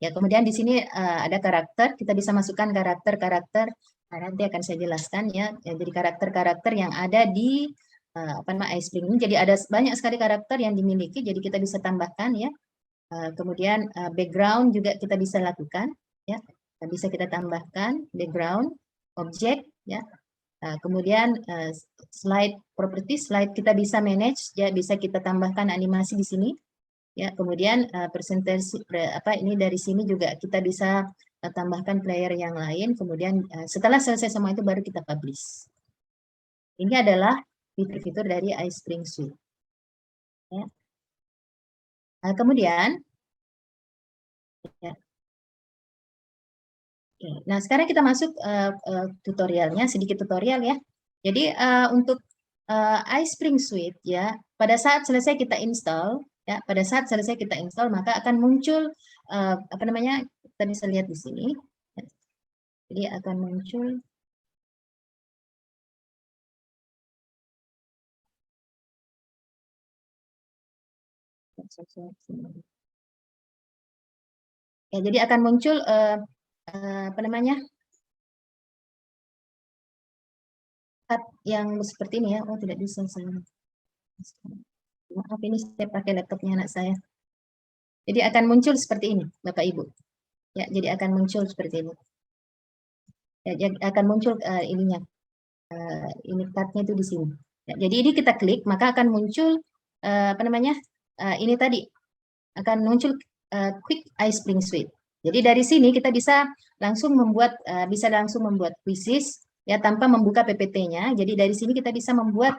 ya, kemudian di sini ada karakter, kita bisa masukkan karakter. Nanti akan saya jelaskan, ya. Jadi karakter-karakter yang ada di iSpring ini. Jadi ada banyak sekali karakter yang dimiliki, jadi kita bisa tambahkan, ya. Kemudian background juga kita bisa lakukan, ya. Bisa kita tambahkan background, objek, ya. Kemudian slide property, slide kita bisa manage, ya, bisa kita tambahkan animasi di sini, ya. Kemudian presentasi ini dari sini juga kita bisa tambahkan player yang lain. Kemudian setelah selesai semua itu baru kita publish. Ini adalah fitur-fitur dari iSpring Suite, ya. Kemudian, ya. Nah, sekarang kita masuk tutorialnya, sedikit tutorial, ya. Jadi untuk iSpring Suite, ya, pada saat selesai kita install, ya, pada saat selesai kita install maka akan muncul kita bisa lihat di sini. Jadi akan muncul ya, jadi akan muncul yang seperti ini, ya. Oh, tidak bisa saya. Maaf, ini saya pakai laptopnya anak saya. Jadi akan muncul seperti ini, Bapak Ibu. Ya, jadi akan muncul seperti ini. Ya, akan muncul ininya. Ini card-nya itu di sini. Ya, jadi ini kita klik, maka akan muncul ini tadi akan muncul Quick iSpring Suite. Jadi dari sini kita bisa langsung membuat quizzes, ya, tanpa membuka PPT-nya. Jadi dari sini kita bisa membuat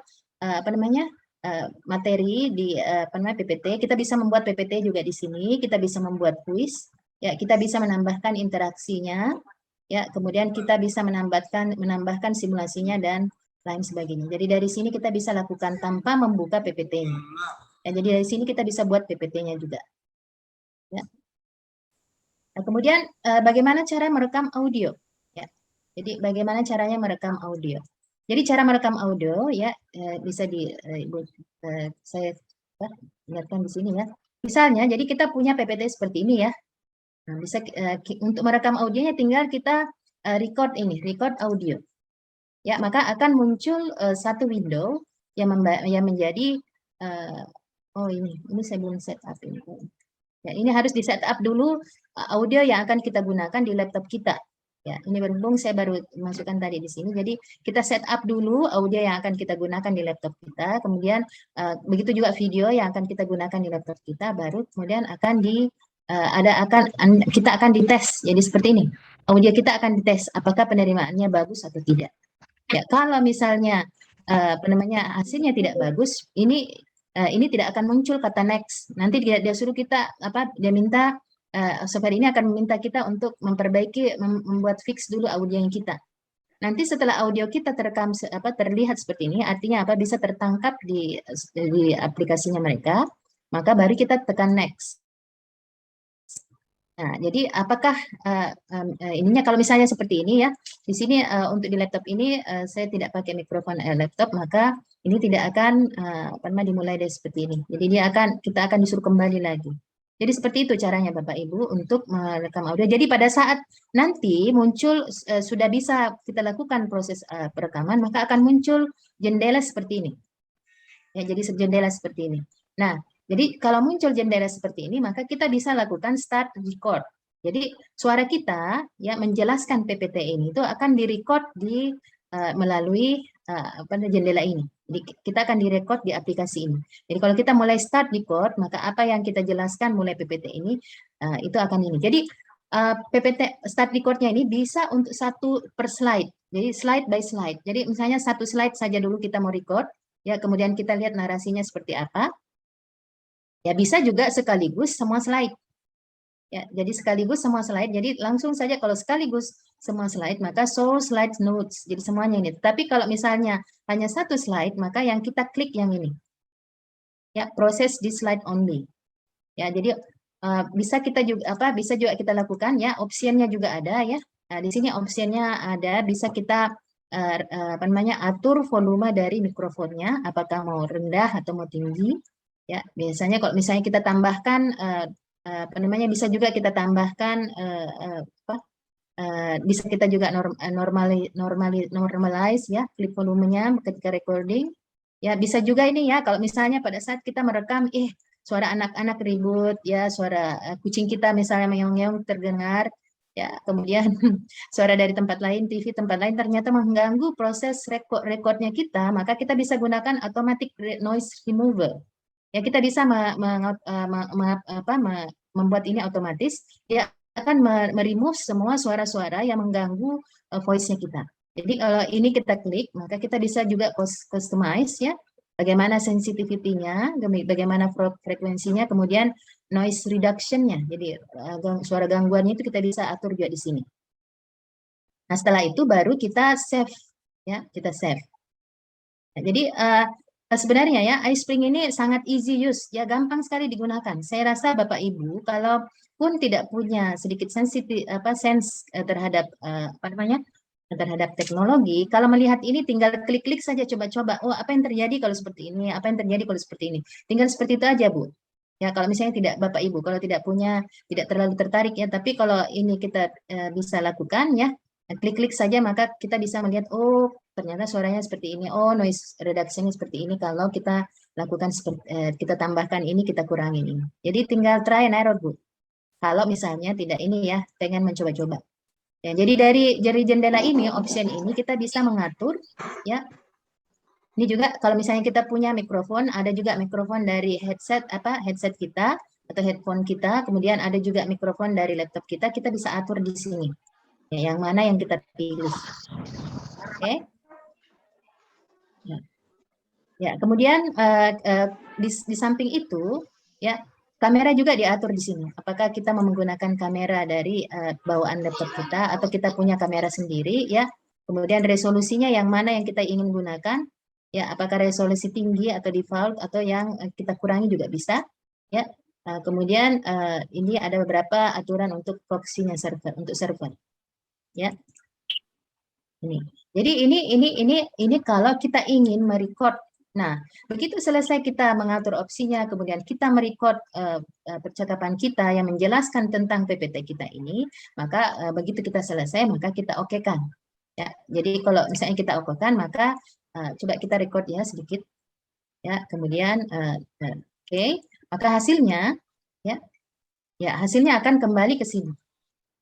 materi di PPT. Kita bisa membuat PPT juga di sini. Kita bisa membuat quiz. Ya, kita bisa menambahkan interaksinya. Ya, kemudian kita bisa menambahkan simulasinya dan lain sebagainya. Jadi dari sini kita bisa lakukan tanpa membuka PPT-nya. Ya, jadi dari sini kita bisa buat PPT-nya juga. Ya. Nah, kemudian bagaimana cara merekam audio? Ya. Jadi bagaimana caranya merekam audio? Jadi cara merekam audio, ya, bisa saya lihatkan di sini, ya. Misalnya, jadi kita punya PPT seperti ini, ya. Nah, bisa untuk merekam audionya tinggal kita record audio. Ya, maka akan muncul satu window yang menjadi ini saya belum set up ini. Ya, ini harus di set up dulu audio yang akan kita gunakan di laptop kita. Ya, ini berhubung saya baru masukkan tadi di sini. Jadi kita set up dulu audio yang akan kita gunakan di laptop kita. Kemudian begitu juga video yang akan kita gunakan di laptop kita. Baru kemudian kita akan dites. Jadi seperti ini. Audio kita akan dites apakah penerimaannya bagus atau tidak. Ya, kalau misalnya hasilnya tidak bagus, ini tidak akan muncul kata next. Nanti dia suruh kita dia minta software ini akan meminta kita untuk membuat fix dulu audio yang kita. Nanti setelah audio kita terekam terlihat seperti ini, artinya bisa tertangkap di aplikasinya mereka, maka baru kita tekan next. Nah, jadi apakah ininya kalau misalnya seperti ini, ya, di sini untuk di laptop ini saya tidak pakai mikrofon laptop, maka ini tidak akan dimulai dari seperti ini. Jadi kita akan disuruh kembali lagi. Jadi seperti itu caranya Bapak Ibu untuk merekam audio. Jadi pada saat nanti muncul sudah bisa kita lakukan proses perekaman, maka akan muncul jendela seperti ini. Ya, jadi jendela seperti ini. Nah, jadi kalau muncul jendela seperti ini, maka kita bisa lakukan start record. Jadi suara kita ya menjelaskan PPT ini itu akan direcord di melalui jendela ini. Jadi kita akan direkod di aplikasi ini. Jadi kalau kita mulai start record, maka apa yang kita jelaskan mulai PPT ini itu akan ini. Jadi PPT start recordnya ini bisa untuk satu per slide. Jadi slide by slide. Jadi misalnya satu slide saja dulu kita mau record, ya kemudian kita lihat narasinya seperti apa. Ya bisa juga sekaligus semua slide. Ya, jadi sekaligus semua slide. Jadi langsung saja kalau sekaligus semua slide, maka show slide notes. Jadi semuanya ini. Tapi kalau misalnya hanya satu slide, maka yang kita klik yang ini. Ya, proses di slide only. Ya, jadi bisa kita juga bisa juga kita lakukan ya. Optionnya juga ada ya. Nah, di sini optionnya ada. Bisa kita atur volume dari mikrofonnya. Apakah mau rendah atau mau tinggi? Ya, biasanya kalau misalnya kita tambahkan bisa juga kita tambahkan bisa kita juga normalize ya klip volumenya ketika recording. Ya bisa juga ini ya kalau misalnya pada saat kita merekam suara anak-anak ribut ya, suara kucing kita misalnya meong-meong terdengar ya, kemudian suara dari tempat lain, TV tempat lain ternyata mengganggu proses recordnya kita, maka kita bisa gunakan automatic noise remover. Ya kita bisa membuat ini otomatis, ya akan meremove semua suara-suara yang mengganggu voice-nya kita. Jadi kalau ini kita klik, maka kita bisa juga customize ya, bagaimana sensitivity-nya, bagaimana frekuensinya, kemudian noise reduction-nya. Jadi suara gangguannya itu kita bisa atur juga di sini. Nah setelah itu baru kita save, ya kita save. Nah, jadi sebenarnya ya iSpring ini sangat easy use, ya gampang sekali digunakan. Saya rasa Bapak Ibu kalau pun tidak punya sedikit sense terhadap terhadap teknologi, kalau melihat ini tinggal klik-klik saja, coba-coba. Oh, apa yang terjadi kalau seperti ini? Apa yang terjadi kalau seperti ini? Tinggal seperti itu aja, Bu. Ya, kalau misalnya tidak Bapak Ibu, kalau tidak terlalu tertarik ya, tapi kalau ini kita bisa lakukan ya, klik-klik saja maka kita bisa melihat oh ternyata suaranya seperti ini, oh noise reduction-nya seperti ini kalau kita lakukan kita tambahkan ini, kita kurangi ini. Jadi tinggal try and error, Bu. Kalau misalnya tidak ini ya, pengen mencoba-coba. Ya, jadi dari jendela ini, option ini kita bisa mengatur ya. Ini juga kalau misalnya kita punya mikrofon, ada juga mikrofon dari headset kita atau headphone kita, kemudian ada juga mikrofon dari laptop kita bisa atur di sini. Ya, yang mana yang kita pilih. Oke. Ya, kemudian di samping itu ya kamera juga diatur di sini. Apakah kita menggunakan kamera dari bawaan laptop kita atau kita punya kamera sendiri ya. Kemudian resolusinya yang mana yang kita ingin gunakan. Ya, apakah resolusi tinggi atau default atau yang kita kurangi juga bisa. Ya. Kemudian ini ada beberapa aturan untuk proxy-nya untuk server. Ya. Ini. Jadi ini kalau kita ingin merecord. Nah, begitu selesai kita mengatur opsinya, kemudian kita merecord percakapan kita yang menjelaskan tentang PPT kita ini, maka begitu kita selesai, maka kita okekan. Ya, jadi kalau misalnya kita okekan, maka coba kita record ya sedikit. Ya, kemudian oke, maka hasilnya ya hasilnya akan kembali ke sini.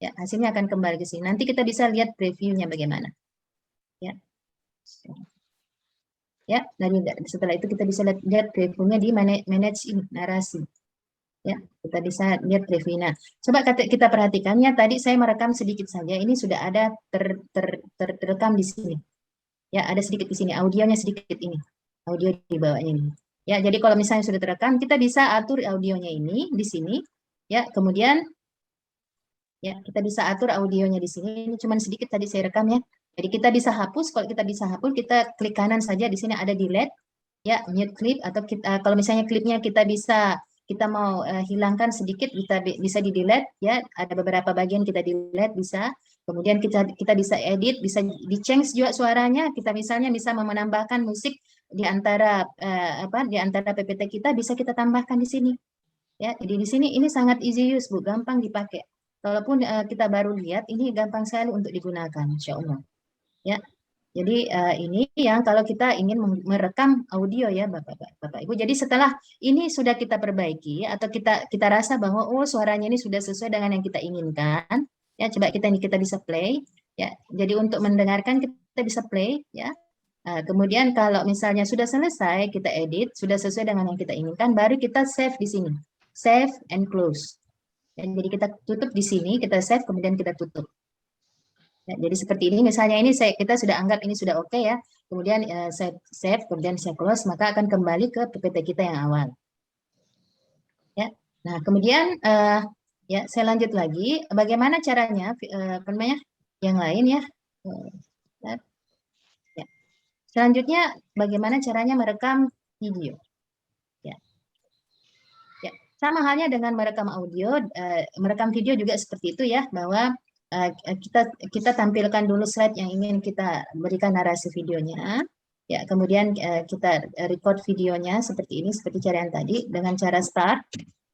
Ya, hasilnya akan kembali ke sini. Nanti kita bisa lihat previewnya bagaimana. Ya. Ya, dan setelah itu kita bisa lihat previewnya di manage narasi. Ya, kita bisa lihat previewnya. Coba kita perhatikan ya, tadi saya merekam sedikit saja. Ini sudah ada terekam di sini. Ya, ada sedikit di sini, audionya sedikit ini. Audio di bawahnya ini. Ya, jadi kalau misalnya sudah terekam, kita bisa atur audionya ini di sini. Ya, kemudian ya, kita bisa atur audionya di sini. Ini cuma sedikit tadi saya rekam ya. Jadi kita bisa hapus, kalau kita bisa hapus, kita klik kanan saja, di sini ada delete, ya mute clip, atau kalau misalnya klipnya kita mau hilangkan sedikit, bisa di delete, ya ada beberapa bagian kita delete bisa, kemudian kita bisa edit, bisa di change juga suaranya, kita misalnya bisa menambahkan musik di antara PPT kita, bisa kita tambahkan di sini. Ya, jadi di sini ini sangat easy use Bu, gampang dipakai. Walaupun kita baru lihat, ini gampang sekali untuk digunakan, Insya Allah. Ya, jadi ini yang kalau kita ingin merekam audio ya Bapak Ibu. Jadi setelah ini sudah kita perbaiki atau kita rasa bahwa oh suaranya ini sudah sesuai dengan yang kita inginkan, ya coba kita bisa play. Ya, jadi untuk mendengarkan kita bisa play ya. Kemudian kalau misalnya sudah selesai, kita edit, sudah sesuai dengan yang kita inginkan, baru kita save di sini. Save and close. Dan jadi kita tutup di sini, kita save, kemudian kita tutup. Ya, jadi seperti ini, misalnya ini kita sudah anggap ini sudah oke ya, kemudian saya save, kemudian saya close, maka akan kembali ke PPT kita yang awal. Ya, nah kemudian ya saya lanjut lagi, bagaimana caranya, apa namanya, yang lain ya. Selanjutnya, bagaimana caranya merekam video. Ya. Ya, sama halnya dengan merekam audio, merekam video juga seperti itu ya, bahwa kita tampilkan dulu slide yang ingin kita berikan narasi videonya. Ya, kemudian kita record videonya seperti ini, seperti cara yang tadi, dengan cara start.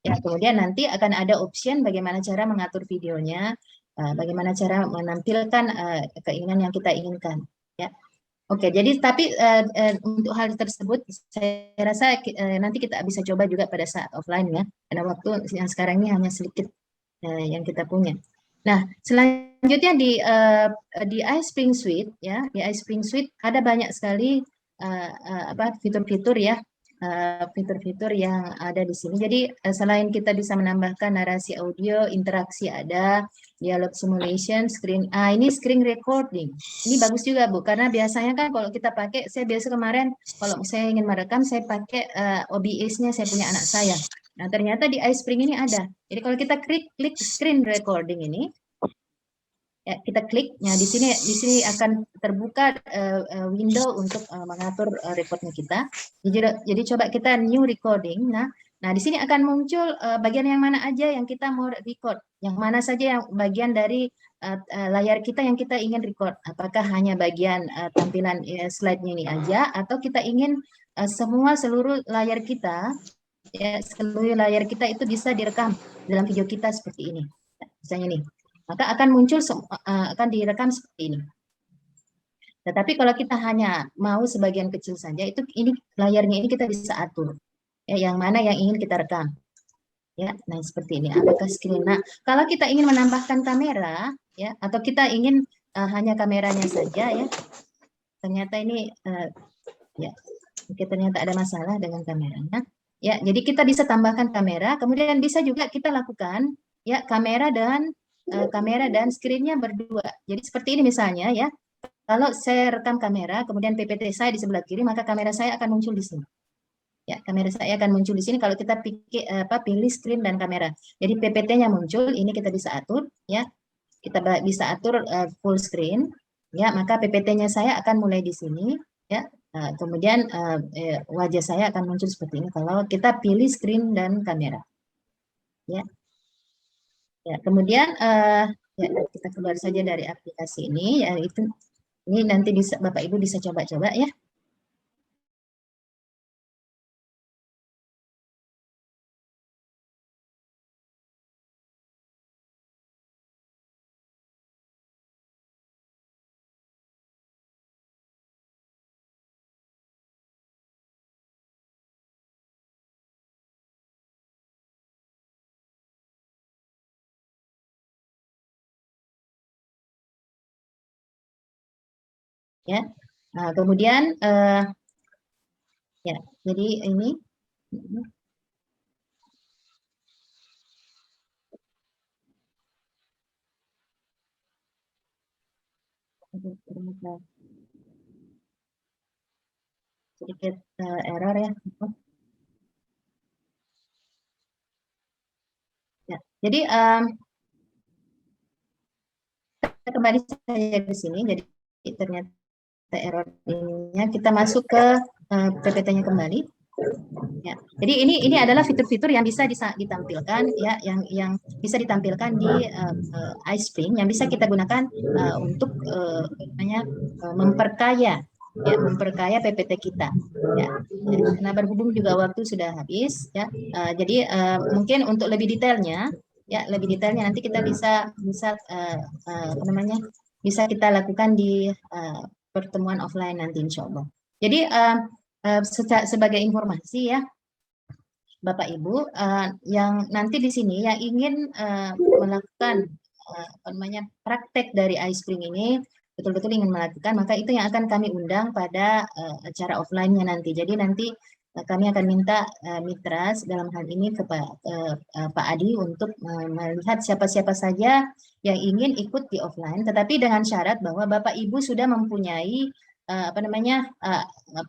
Ya, kemudian nanti akan ada option bagaimana cara mengatur videonya, bagaimana cara menampilkan keinginan yang kita inginkan. Ya. Oke, jadi tapi untuk hal tersebut saya rasa nanti kita bisa coba juga pada saat offline ya, karena waktu yang sekarang ini hanya sedikit yang kita punya. Nah, selanjutnya di iSpring Suite ya, di iSpring Suite ada banyak sekali fitur-fitur ya, fitur-fitur yang ada di sini. Jadi selain kita bisa menambahkan narasi audio, interaksi ada, dialog simulation, ini screen recording. Ini bagus juga Bu, karena biasanya kan kalau kita pakai, saya biasa kemarin kalau saya ingin merekam, saya pakai OBS-nya saya punya anak saya. Nah ternyata di iSpring ini ada. Jadi kalau kita klik screen recording ini, ya, kita klik, nah di sini akan terbuka window untuk mengatur recordnya kita. Jadi coba kita new recording. Nah di sini akan muncul bagian yang mana aja yang kita mau record, yang mana saja yang bagian dari layar kita yang kita ingin record. Apakah hanya bagian tampilan slide-nya ini aja, atau kita ingin seluruh layar kita, ya seluruh layar kita itu bisa direkam dalam video kita seperti ini. Misalnya nih. Maka akan muncul, akan direkam seperti ini. Tetapi kalau kita hanya mau sebagian kecil saja, ini layarnya ini kita bisa atur. Ya, yang mana yang ingin kita rekam. Ya, nah seperti ini. Apakah screen? Nah, kalau kita ingin menambahkan kamera, ya, atau kita ingin hanya kameranya saja, ya, ternyata ini, ya, ternyata ada masalah dengan kameranya. Ya, jadi kita bisa tambahkan kamera. Kemudian bisa juga kita lakukan, ya, kamera dan screen-nya berdua. Jadi seperti ini misalnya ya, kalau saya rekam kamera, kemudian PPT saya di sebelah kiri, maka kamera saya akan muncul di sini. Ya, kamera saya akan muncul di sini kalau kita pilih screen dan kamera. Jadi PPT-nya muncul, ini kita bisa atur, ya, kita bisa atur full screen, ya, maka PPT-nya saya akan mulai di sini, ya. Kemudian wajah saya akan muncul seperti ini kalau kita pilih screen dan kamera, ya. Ya, kemudian ya, kita keluar saja dari aplikasi ini, ya itu ini nanti bisa Bapak Ibu bisa coba-coba ya. Ya, nah, kemudian ya, jadi ini sedikit error ya. Ya, jadi kita kembali saja ke sini. Jadi ternyata error-nya kita masuk ke PPT-nya kembali. Ya, jadi ini adalah fitur-fitur yang bisa ditampilkan ya, yang bisa ditampilkan di iSpring yang bisa kita gunakan untuk memperkaya ya memperkaya PPT kita ya. Karena berhubung juga waktu sudah habis ya, jadi mungkin untuk lebih detailnya nanti kita bisa apa namanya, bisa kita lakukan di pertemuan offline nanti insya Allah. Jadi sebagai informasi ya Bapak Ibu, yang nanti di sini yang ingin melakukan apa namanya, praktek dari iSpring ini, betul-betul ingin melakukan, maka itu yang akan kami undang pada acara offline-nya nanti. Jadi nanti kami akan minta mitra dalam hal ini ke Pak Adi untuk melihat siapa-siapa saja yang ingin ikut di offline, tetapi dengan syarat bahwa Bapak Ibu sudah mempunyai apa namanya,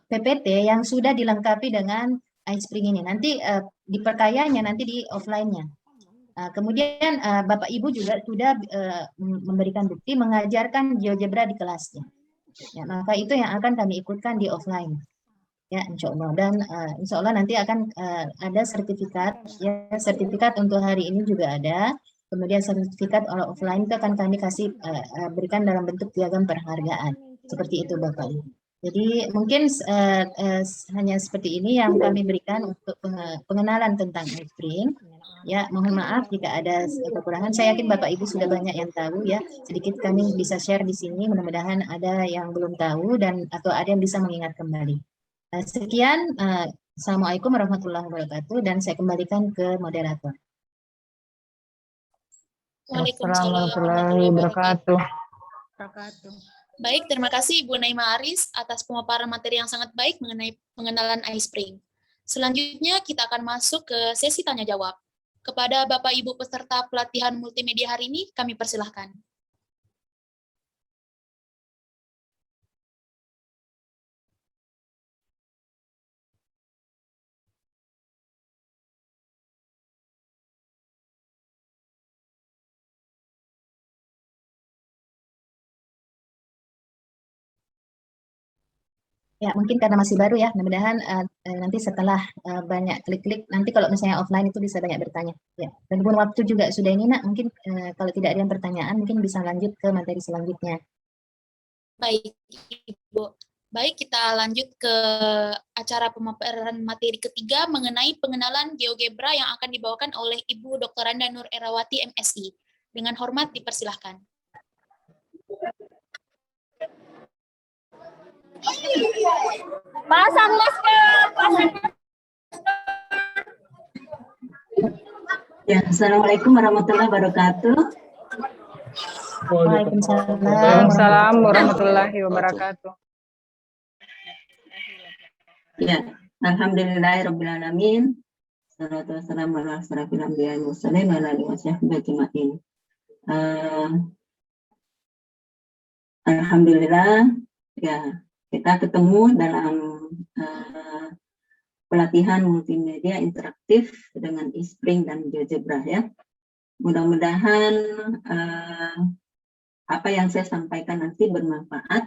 PPT yang sudah dilengkapi dengan iSpring ini. Nanti diperkayanya nanti di offline-nya. Kemudian Bapak Ibu juga sudah memberikan bukti mengajarkan GeoGebra di kelasnya. Ya, maka itu yang akan kami ikutkan di offline. Ya, insya Allah. Dan insya Allah nanti akan ada sertifikat. Ya, sertifikat untuk hari ini juga ada. Kemudian sertifikat offline itu akan kami kasih berikan dalam bentuk piagam penghargaan. Seperti itu Bapak Ibu. Jadi mungkin hanya seperti ini yang kami berikan untuk pengenalan tentang iSpring. Ya, mohon maaf jika ada kekurangan. Saya yakin Bapak Ibu sudah banyak yang tahu ya. Sedikit kami bisa share di sini. Mudah-mudahan ada yang belum tahu dan atau ada yang bisa mengingat kembali. Sekian. Assalamualaikum warahmatullahi wabarakatuh dan saya kembalikan ke moderator. Waalaikumsalam Warahmatullahi wabarakatuh. Baik, terima kasih Ibu Naima Aris atas pemaparan materi yang sangat baik mengenai pengenalan iSpring. Selanjutnya kita akan masuk ke sesi tanya jawab. Kepada Bapak Ibu peserta pelatihan multimedia hari ini, kami persilahkan. Ya, mungkin karena masih baru ya, mudah-mudahan nanti setelah banyak klik-klik, nanti kalau misalnya offline itu bisa banyak bertanya. Ya, dan pun waktu juga sudah ini nak, mungkin kalau tidak ada yang pertanyaan, mungkin bisa lanjut ke materi selanjutnya. Baik, Ibu. Baik, kita lanjut ke acara pemaparan materi ketiga mengenai pengenalan GeoGebra yang akan dibawakan oleh Ibu Dr. Randa Nur Erawati, MSI. Dengan hormat dipersilahkan. Pasang masker, pasang. Ya, Assalamualaikum warahmatullahi wabarakatuh. Waalaikumsalam. Waalaikumsalam warahmatullahi wabarakatuh. Ya, alhamdulillahirrabbilalamin. Salatu wassalamu ala asrafil anbiya'i wal mursalin wa ala alihi washabbihi ajma'in. Alhamdulillah, ya kita ketemu dalam pelatihan multimedia interaktif dengan iSpring dan GeoGebra ya. Mudah-mudahan apa yang saya sampaikan nanti bermanfaat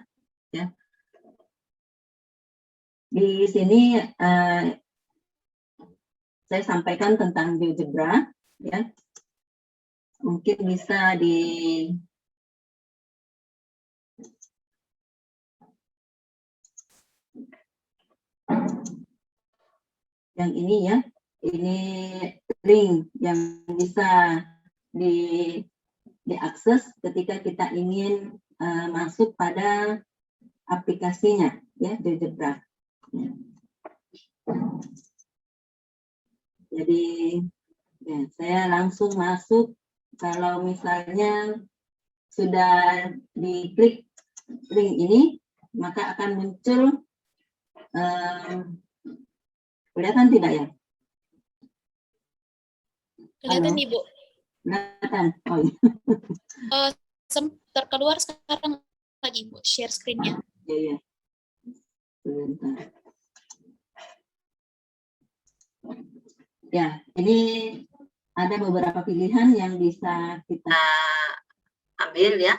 ya. Di sini saya sampaikan tentang GeoGebra ya. Mungkin bisa di yang ini ya, ini link yang bisa diakses ketika kita ingin masuk pada aplikasinya ya, GeoGebra. Ya. Jadi ya, saya langsung masuk. Kalau misalnya sudah diklik link ini, maka akan muncul kelihatan tidak ya? Kelihatan, Ibu. Kelihatan. Oh, iya. Terkeluar sekarang lagi, Bu, share screen-nya. Iya. Sebentar. Ya, ini ada beberapa pilihan yang bisa kita ambil ya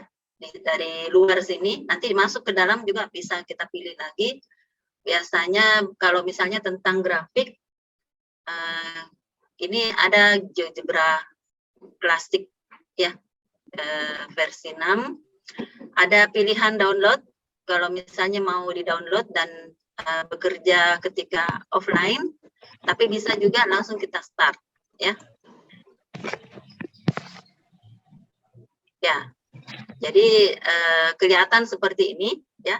dari luar sini. Nanti masuk ke dalam juga bisa kita pilih lagi. Biasanya kalau misalnya tentang grafik, ini ada GeoGebra Classic ya, versi 6. Ada pilihan download kalau misalnya mau di-download dan bekerja ketika offline, tapi bisa juga langsung kita start, ya. Ya, jadi kelihatan seperti ini, ya.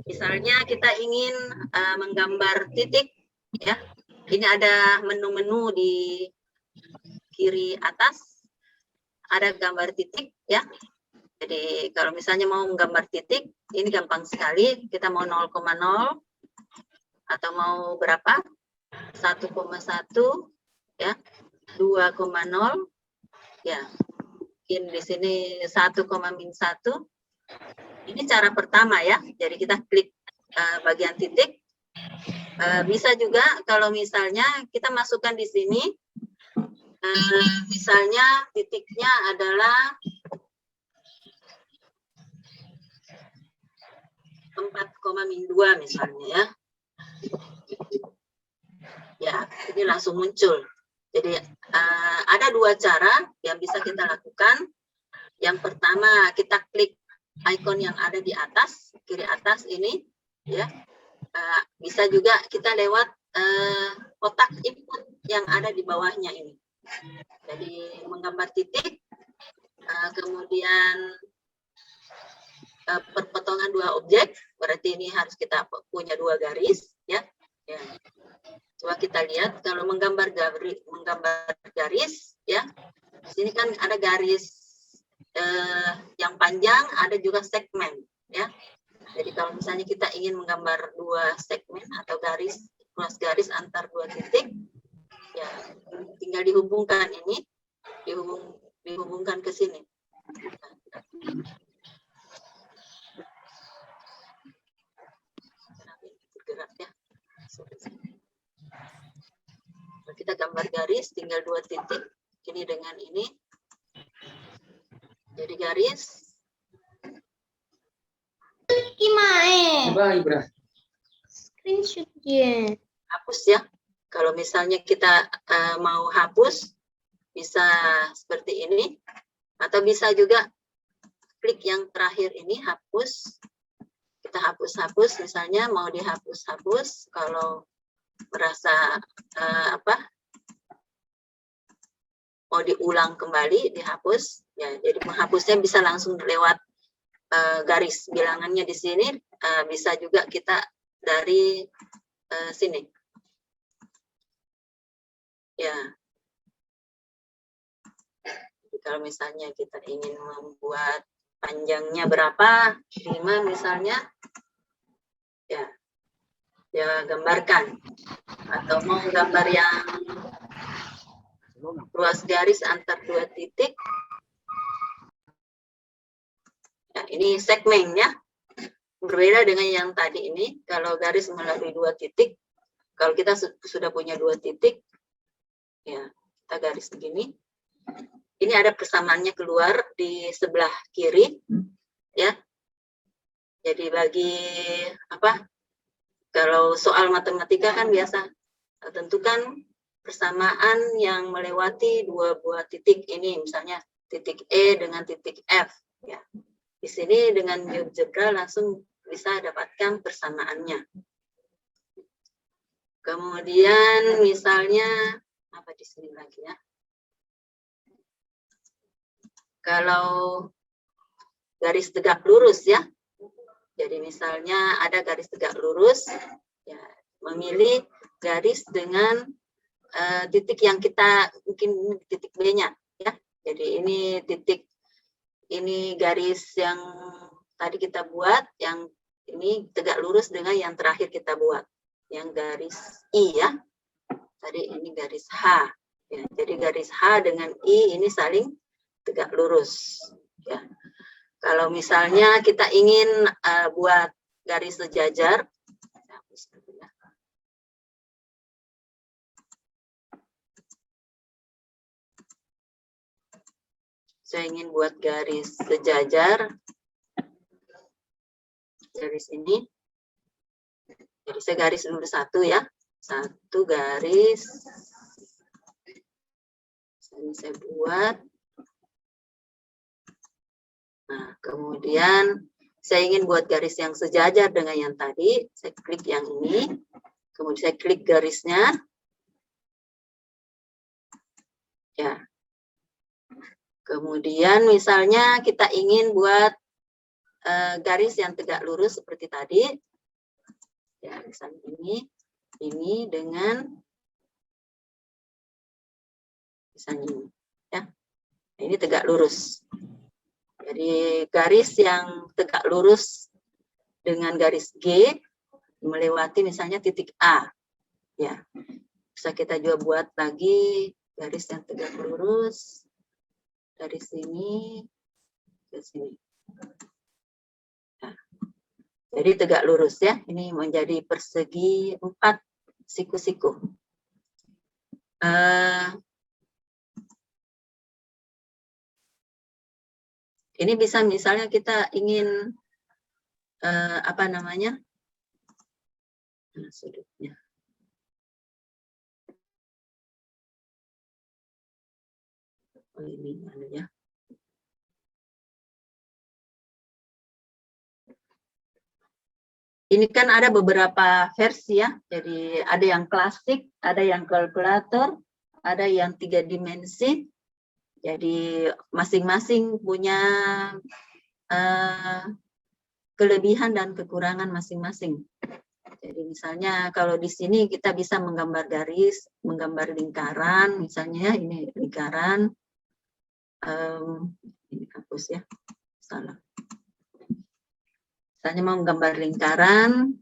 Misalnya kita ingin menggambar titik, ya. Ini ada menu-menu di kiri atas, ada gambar titik, ya. Jadi kalau misalnya mau menggambar titik, ini gampang sekali. Kita mau 0,0 atau mau berapa? 1,1, ya, 2,0, ya. Mungkin di sini 1,-1. Ini cara pertama, ya. Jadi kita klik bagian titik. Bisa juga kalau misalnya kita masukkan di sini, misalnya titiknya adalah 4,-2 misalnya, ya. Ya, ini langsung muncul. Jadi ada dua cara yang bisa kita lakukan. Yang pertama, kita klik icon yang ada di atas, kiri atas ini, ya. Bisa juga kita lewat kotak input yang ada di bawahnya ini. Jadi menggambar titik, kemudian perpotongan dua objek, berarti ini harus kita punya dua garis, ya. Ya. Coba kita lihat kalau menggambar garis, ya. Di sini kan ada garis yang panjang, ada juga segmen, ya. Jadi kalau misalnya kita ingin menggambar dua segmen atau ruas garis antar dua titik, ya tinggal dihubungkan ini, dihubungkan ke sini. Bergerak, ya. Kita gambar garis, tinggal dua titik, ini dengan ini. Jadi garis. Gimana? Screenshot dia. Hapus, ya. Kalau misalnya kita mau hapus, bisa seperti ini. Atau bisa juga klik yang terakhir ini, hapus. Kita hapus-hapus, misalnya mau dihapus-hapus, kalau merasa mau diulang kembali, dihapus. Ya, jadi menghapusnya bisa langsung lewat garis bilangannya di sini, bisa juga kita dari sini. Ya. Jadi kalau misalnya kita ingin membuat panjangnya berapa, 5 misalnya, ya, ya gambarkan. Atau mau gambar yang ruas garis antar dua titik, ya, ini segmennya berbeda dengan yang tadi ini. Kalau garis melalui dua titik, kalau kita sudah punya dua titik, ya kita garis begini. Ini ada persamaannya keluar di sebelah kiri, ya. Jadi bagi kalau soal matematika kan biasa tentukan persamaan yang melewati dua buah titik ini, misalnya titik E dengan titik F, ya. Di sini dengan GeoGebra langsung bisa dapatkan persamaannya. Kemudian misalnya apa di sini lagi, ya? Kalau garis tegak lurus, ya. Jadi misalnya ada garis tegak lurus, ya, memilih garis dengan titik yang kita mungkin titik B-nya, ya. Jadi ini titik, ini garis yang tadi kita buat, yang ini tegak lurus dengan yang terakhir kita buat, yang garis I, ya. Tadi ini garis H, ya. Jadi garis H dengan I ini saling tegak lurus, ya. Kalau misalnya kita ingin buat garis sejajar, saya ingin buat garis sejajar, garis ini, jadi saya garis dulu satu, ya, satu garis, ini saya buat. Nah, kemudian saya ingin buat garis yang sejajar dengan yang tadi, saya klik yang ini, kemudian saya klik garisnya. Ya. Kemudian misalnya kita ingin buat garis yang tegak lurus seperti tadi. Ya, misalnya ini dengan misalnya ini, ya. Ini tegak lurus. Jadi garis yang tegak lurus dengan garis G melewati misalnya titik A. Ya. Bisa kita juga buat lagi garis yang tegak lurus dari sini ke sini. Nah, jadi tegak lurus ya. Ini menjadi persegi 4 siku-siku. Ini bisa misalnya kita ingin apa namanya? Sudutnya. Oh, ini mana ya? Ini kan ada beberapa versi ya. Jadi ada yang klasik, ada yang kalkulator, ada yang 3 dimensi. Jadi masing-masing punya kelebihan dan kekurangan masing-masing. Jadi misalnya kalau di sini kita bisa menggambar garis, menggambar lingkaran, misalnya ini lingkaran. Ini hapus ya, salah. Misalnya mau menggambar lingkaran,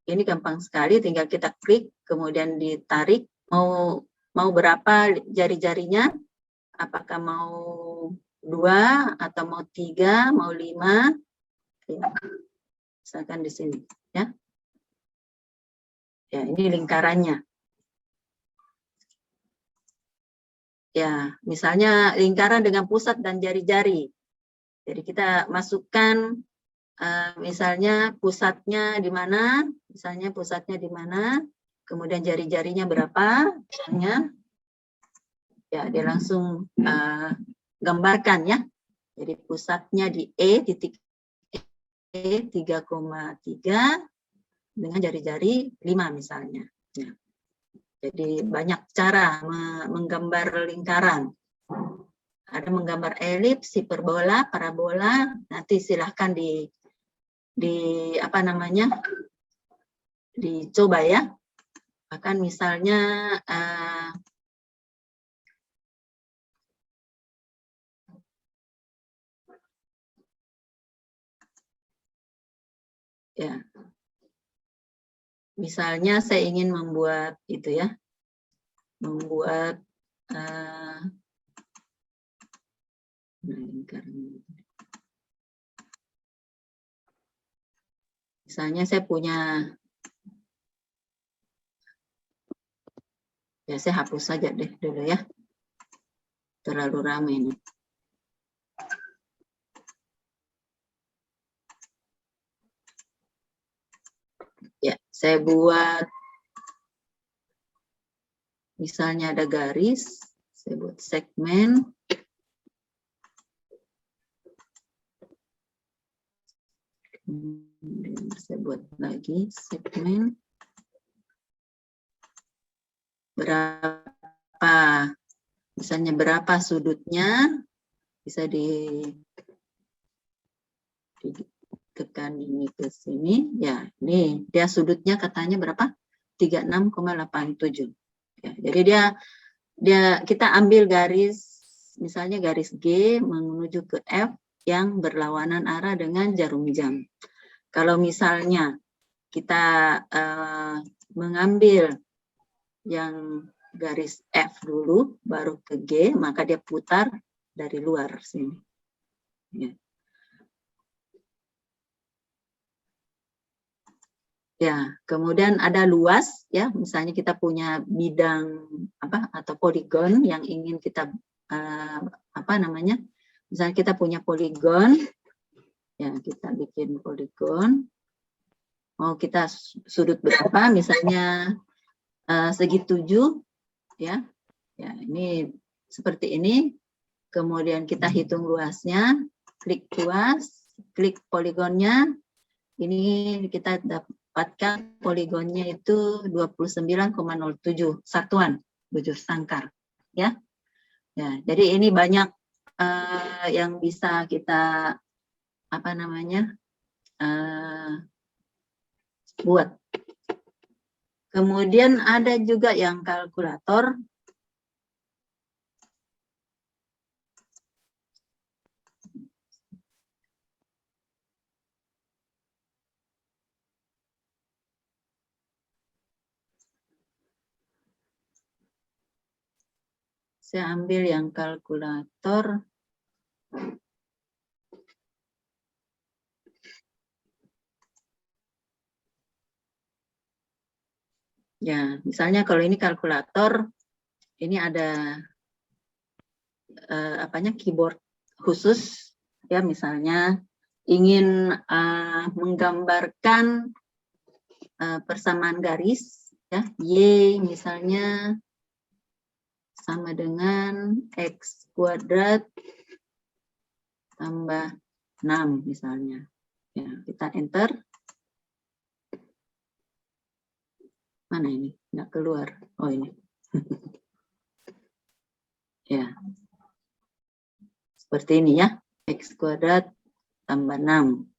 ini gampang sekali, tinggal kita klik, kemudian ditarik. Mau berapa jari-jarinya? Apakah mau 2 atau mau 3, mau 5? Ya. Misalkan di sini, ya. Ya, ini lingkarannya. Ya, misalnya lingkaran dengan pusat dan jari-jari. Jadi kita masukkan misalnya pusatnya di mana? Misalnya pusatnya di mana? Kemudian jari-jarinya berapa? Misalnya, ya dia langsung gambarkan ya. Jadi pusatnya di E, titik E 3,3 dengan jari-jari 5 misalnya. Ya. Jadi banyak cara menggambar lingkaran. Ada menggambar elips, hiperbola, parabola. Nanti silahkan di apa namanya? Dicoba ya. Bahkan misalnya ya. Misalnya saya ingin membuat itu ya. Membuat misalnya saya punya, ya saya hapus saja deh dulu ya, terlalu ramai ini. Ya, saya buat, misalnya ada garis, saya buat segmen. Saya buat lagi segmen. Berapa, misalnya berapa sudutnya, bisa ditekan ini ke sini. Ya, ini dia sudutnya katanya berapa? 36,87. Ya, jadi kita ambil garis, misalnya garis G menuju ke F yang berlawanan arah dengan jarum jam. Kalau misalnya kita mengambil yang garis F dulu, baru ke G, maka dia putar dari luar sini. Ya. Ya, kemudian ada luas, ya, misalnya kita punya bidang apa atau poligon yang ingin kita apa namanya? Misalnya kita punya poligon, ya kita bikin poligon. Mau kita sudut berapa? Misalnya segi 7, ya. Ya, ini seperti ini. Kemudian kita hitung luasnya, klik luas, klik poligonnya, ini kita dapatkan poligonnya itu 29,07 satuan bujur sangkar, ya. Ya, jadi ini banyak yang bisa kita buat. Kemudian ada juga yang kalkulator. Saya ambil yang kalkulator. Ya, misalnya kalau ini kalkulator, ini ada keyboard khusus, ya, misalnya ingin menggambarkan persamaan garis, ya, Y misalnya sama dengan X kuadrat tambah 6 misalnya. Ya, kita enter. Mana ini? Nggak keluar. Oh, ini. Ya. Seperti ini ya. X kuadrat tambah 6.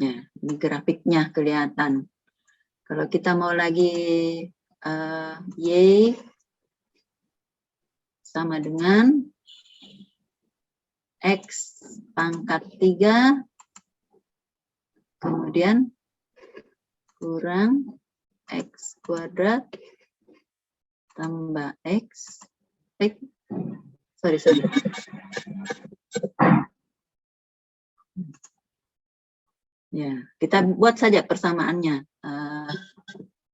Ya, ini grafiknya kelihatan. Kalau kita mau lagi Y sama dengan X pangkat 3, kemudian kurang X kuadrat tambah X, sorry. Ya, kita buat saja persamaannya.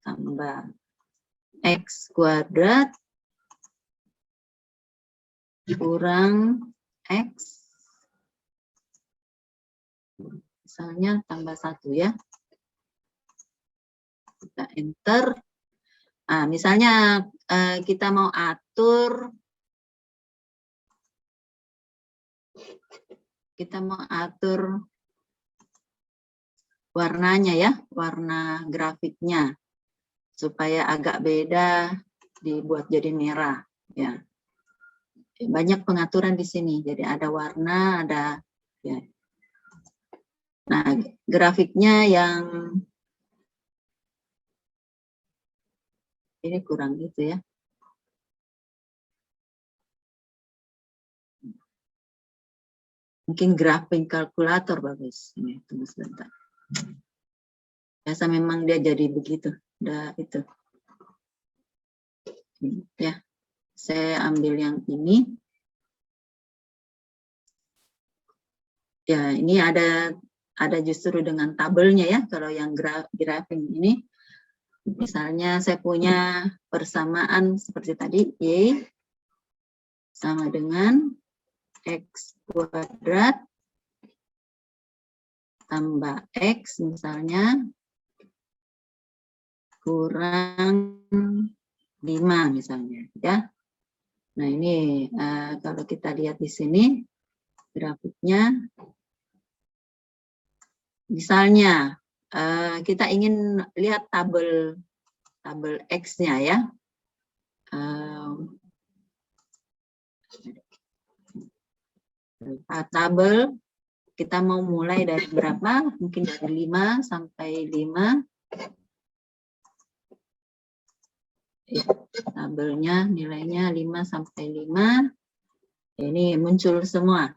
Tambah X kuadrat kurang X, misalnya tambah 1 ya. Kita enter. Nah, misalnya kita mau atur, warnanya ya, warna grafiknya supaya agak beda, dibuat jadi merah ya. Banyak pengaturan di sini, jadi ada warna, ada ya. Nah, grafiknya yang ini kurang gitu ya. Mungkin grafik kalkulator bagus. Ini tunggu sebentar. Biasa memang dia jadi begitu. Udah itu. Ya. Saya ambil yang ini. Ya, ini ada justru dengan tabelnya ya. Kalau yang grafik ini, misalnya saya punya persamaan seperti tadi, Y sama dengan X kuadrat tambah X misalnya kurang 5 misalnya ya. Nah, ini kalau kita lihat di sini grafiknya, misalnya kita ingin lihat tabel X-nya ya. Tabel kita mau mulai dari berapa? Mungkin dari 5 sampai 5. Ya, tabelnya nilainya 5 sampai 5. Ini muncul semua.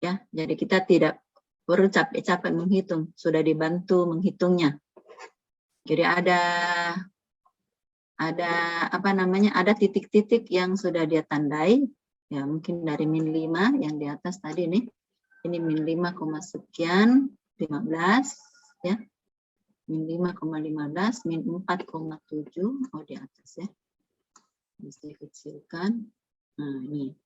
Ya, jadi kita tidak perlu capek-capek menghitung, sudah dibantu menghitungnya. Jadi ada ada titik-titik yang sudah dia tandai. Ya, mungkin dari min 5 yang di atas tadi nih. Ini min 5, sekian, 15 ya. Min 5,15, min 4,7, oh di atas ya. Bisa dikecilkan. Nah, ini.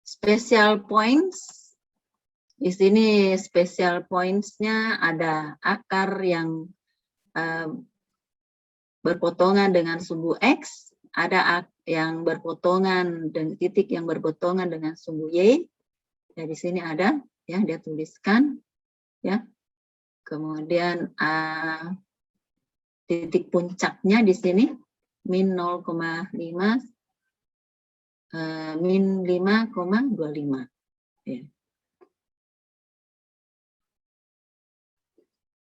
Special points. Di sini special points-nya ada akar yang berpotongan dengan sumbu X, ada yang berpotongan dengan titik yang berpotongan dengan sumbu Y. Ya, di sini ada, ya, dia tuliskan, ya. Kemudian titik puncaknya di sini min 0,5 min 5,25. Ya.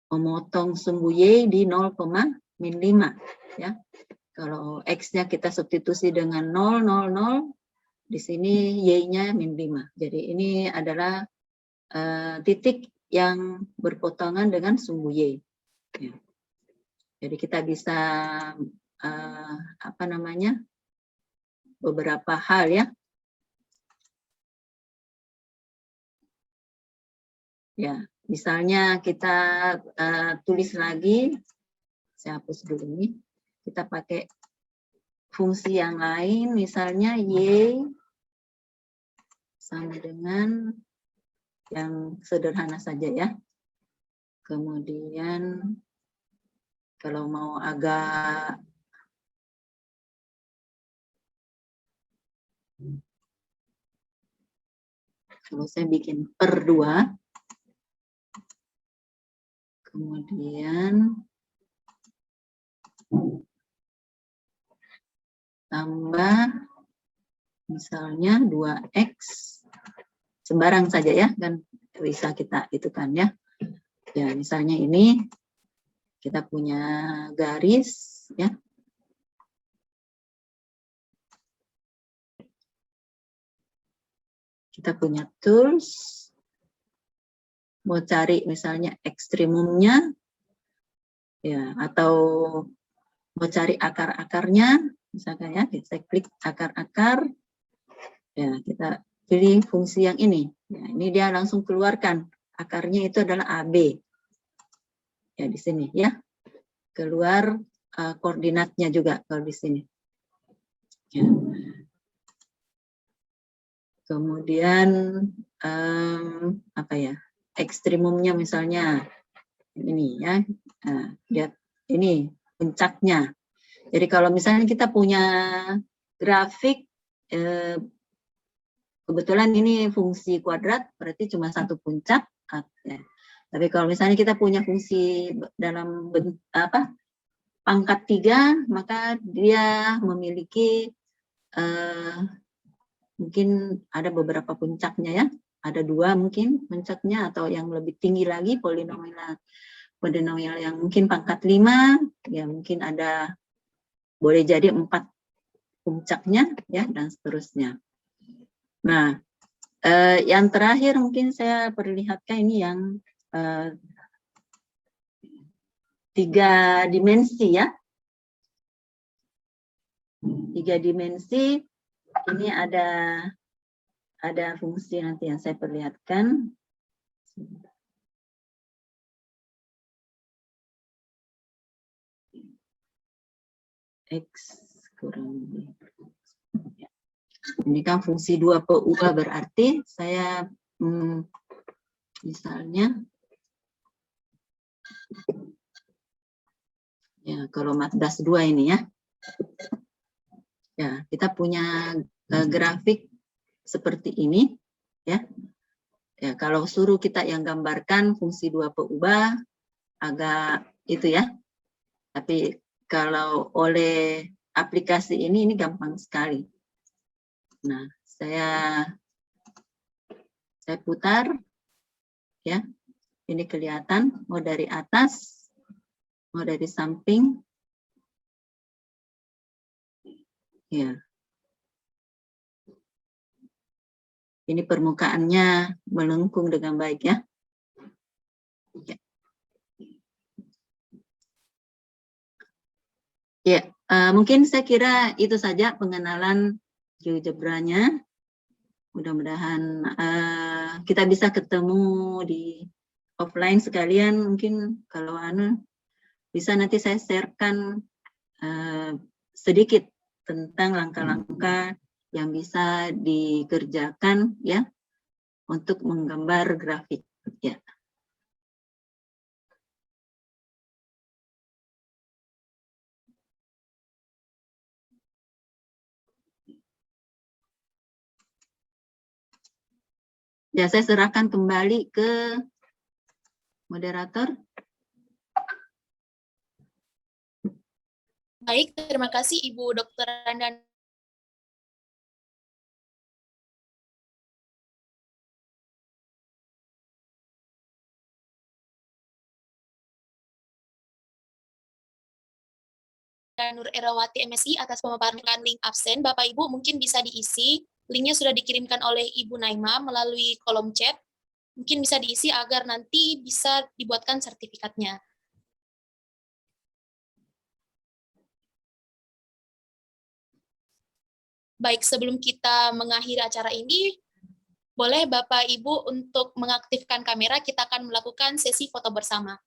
Memotong sumbu Y di 0,min 5, ya. Kalau X-nya kita substitusi dengan 0, 0, 0, di sini Y-nya min 5. Jadi ini adalah titik yang berpotongan dengan sumbu Y. Ya. Jadi kita bisa apa namanya, beberapa hal, ya. Ya, misalnya kita tulis lagi, saya hapus dulu ini. Kita pakai fungsi yang lain, misalnya Y sama dengan yang sederhana saja, ya. Kemudian kalau mau agak kalau saya bikin per 2, kemudian tambah misalnya 2X, sembarang saja, ya, kan bisa kita itu kan, ya. Ya, misalnya ini kita punya garis, ya. Kita punya tools, mau cari misalnya ekstremumnya, ya, atau mau cari akar-akarnya, misalkan, ya, kita klik akar-akar, ya, kita pilih fungsi yang ini. Ya, ini dia langsung keluarkan akarnya, itu adalah AB. Ya, di sini, ya, keluar koordinatnya juga kalau di sini. Ya. Kemudian apa ya, ekstremumnya misalnya ini, ya, lihat ini puncaknya. Jadi kalau misalnya kita punya grafik, kebetulan ini fungsi kuadrat, berarti cuma satu puncak. Ya. Tapi kalau misalnya kita punya fungsi dalam pangkat 3, maka dia memiliki mungkin ada beberapa puncaknya, ya. Ada 2 mungkin puncaknya, atau yang lebih tinggi lagi polinomial yang mungkin pangkat 5, ya, mungkin ada, boleh jadi 4 puncaknya, ya, dan seterusnya. Nah, yang terakhir mungkin saya perlihatkan ini yang 3 dimensi, ya. 3 dimensi. Ini ada fungsi nanti yang saya perlihatkan. X kurang lebih. Ini kan fungsi 2 per U berarti saya misalnya, ya, kalau Matdas 2 ini, ya. Ya, kita punya grafik seperti ini, ya. Ya, kalau suruh kita yang gambarkan fungsi 2 per U agak itu, ya. Tapi kalau oleh aplikasi ini gampang sekali. Nah, saya putar, ya. Ini kelihatan mau dari atas, mau dari samping. Ya. Ini permukaannya melengkung dengan baik, ya. Ya. Ya, mungkin saya kira itu saja pengenalan GeoGebra-nya. Mudah-mudahan kita bisa ketemu di offline sekalian. Mungkin kalau bisa nanti saya sharekan sedikit tentang langkah-langkah yang bisa dikerjakan, ya, untuk menggambar grafik, ya. Ya, saya serahkan kembali ke moderator. Baik, terima kasih Ibu Dr. Randa. Nur Erawati MSI atas pemaparan link absen. Bapak Ibu mungkin bisa diisi. Linknya sudah dikirimkan oleh Ibu Naima melalui kolom chat. Mungkin bisa diisi agar nanti bisa dibuatkan sertifikatnya. Baik, sebelum kita mengakhiri acara ini, boleh Bapak Ibu untuk mengaktifkan kamera, kita akan melakukan sesi foto bersama.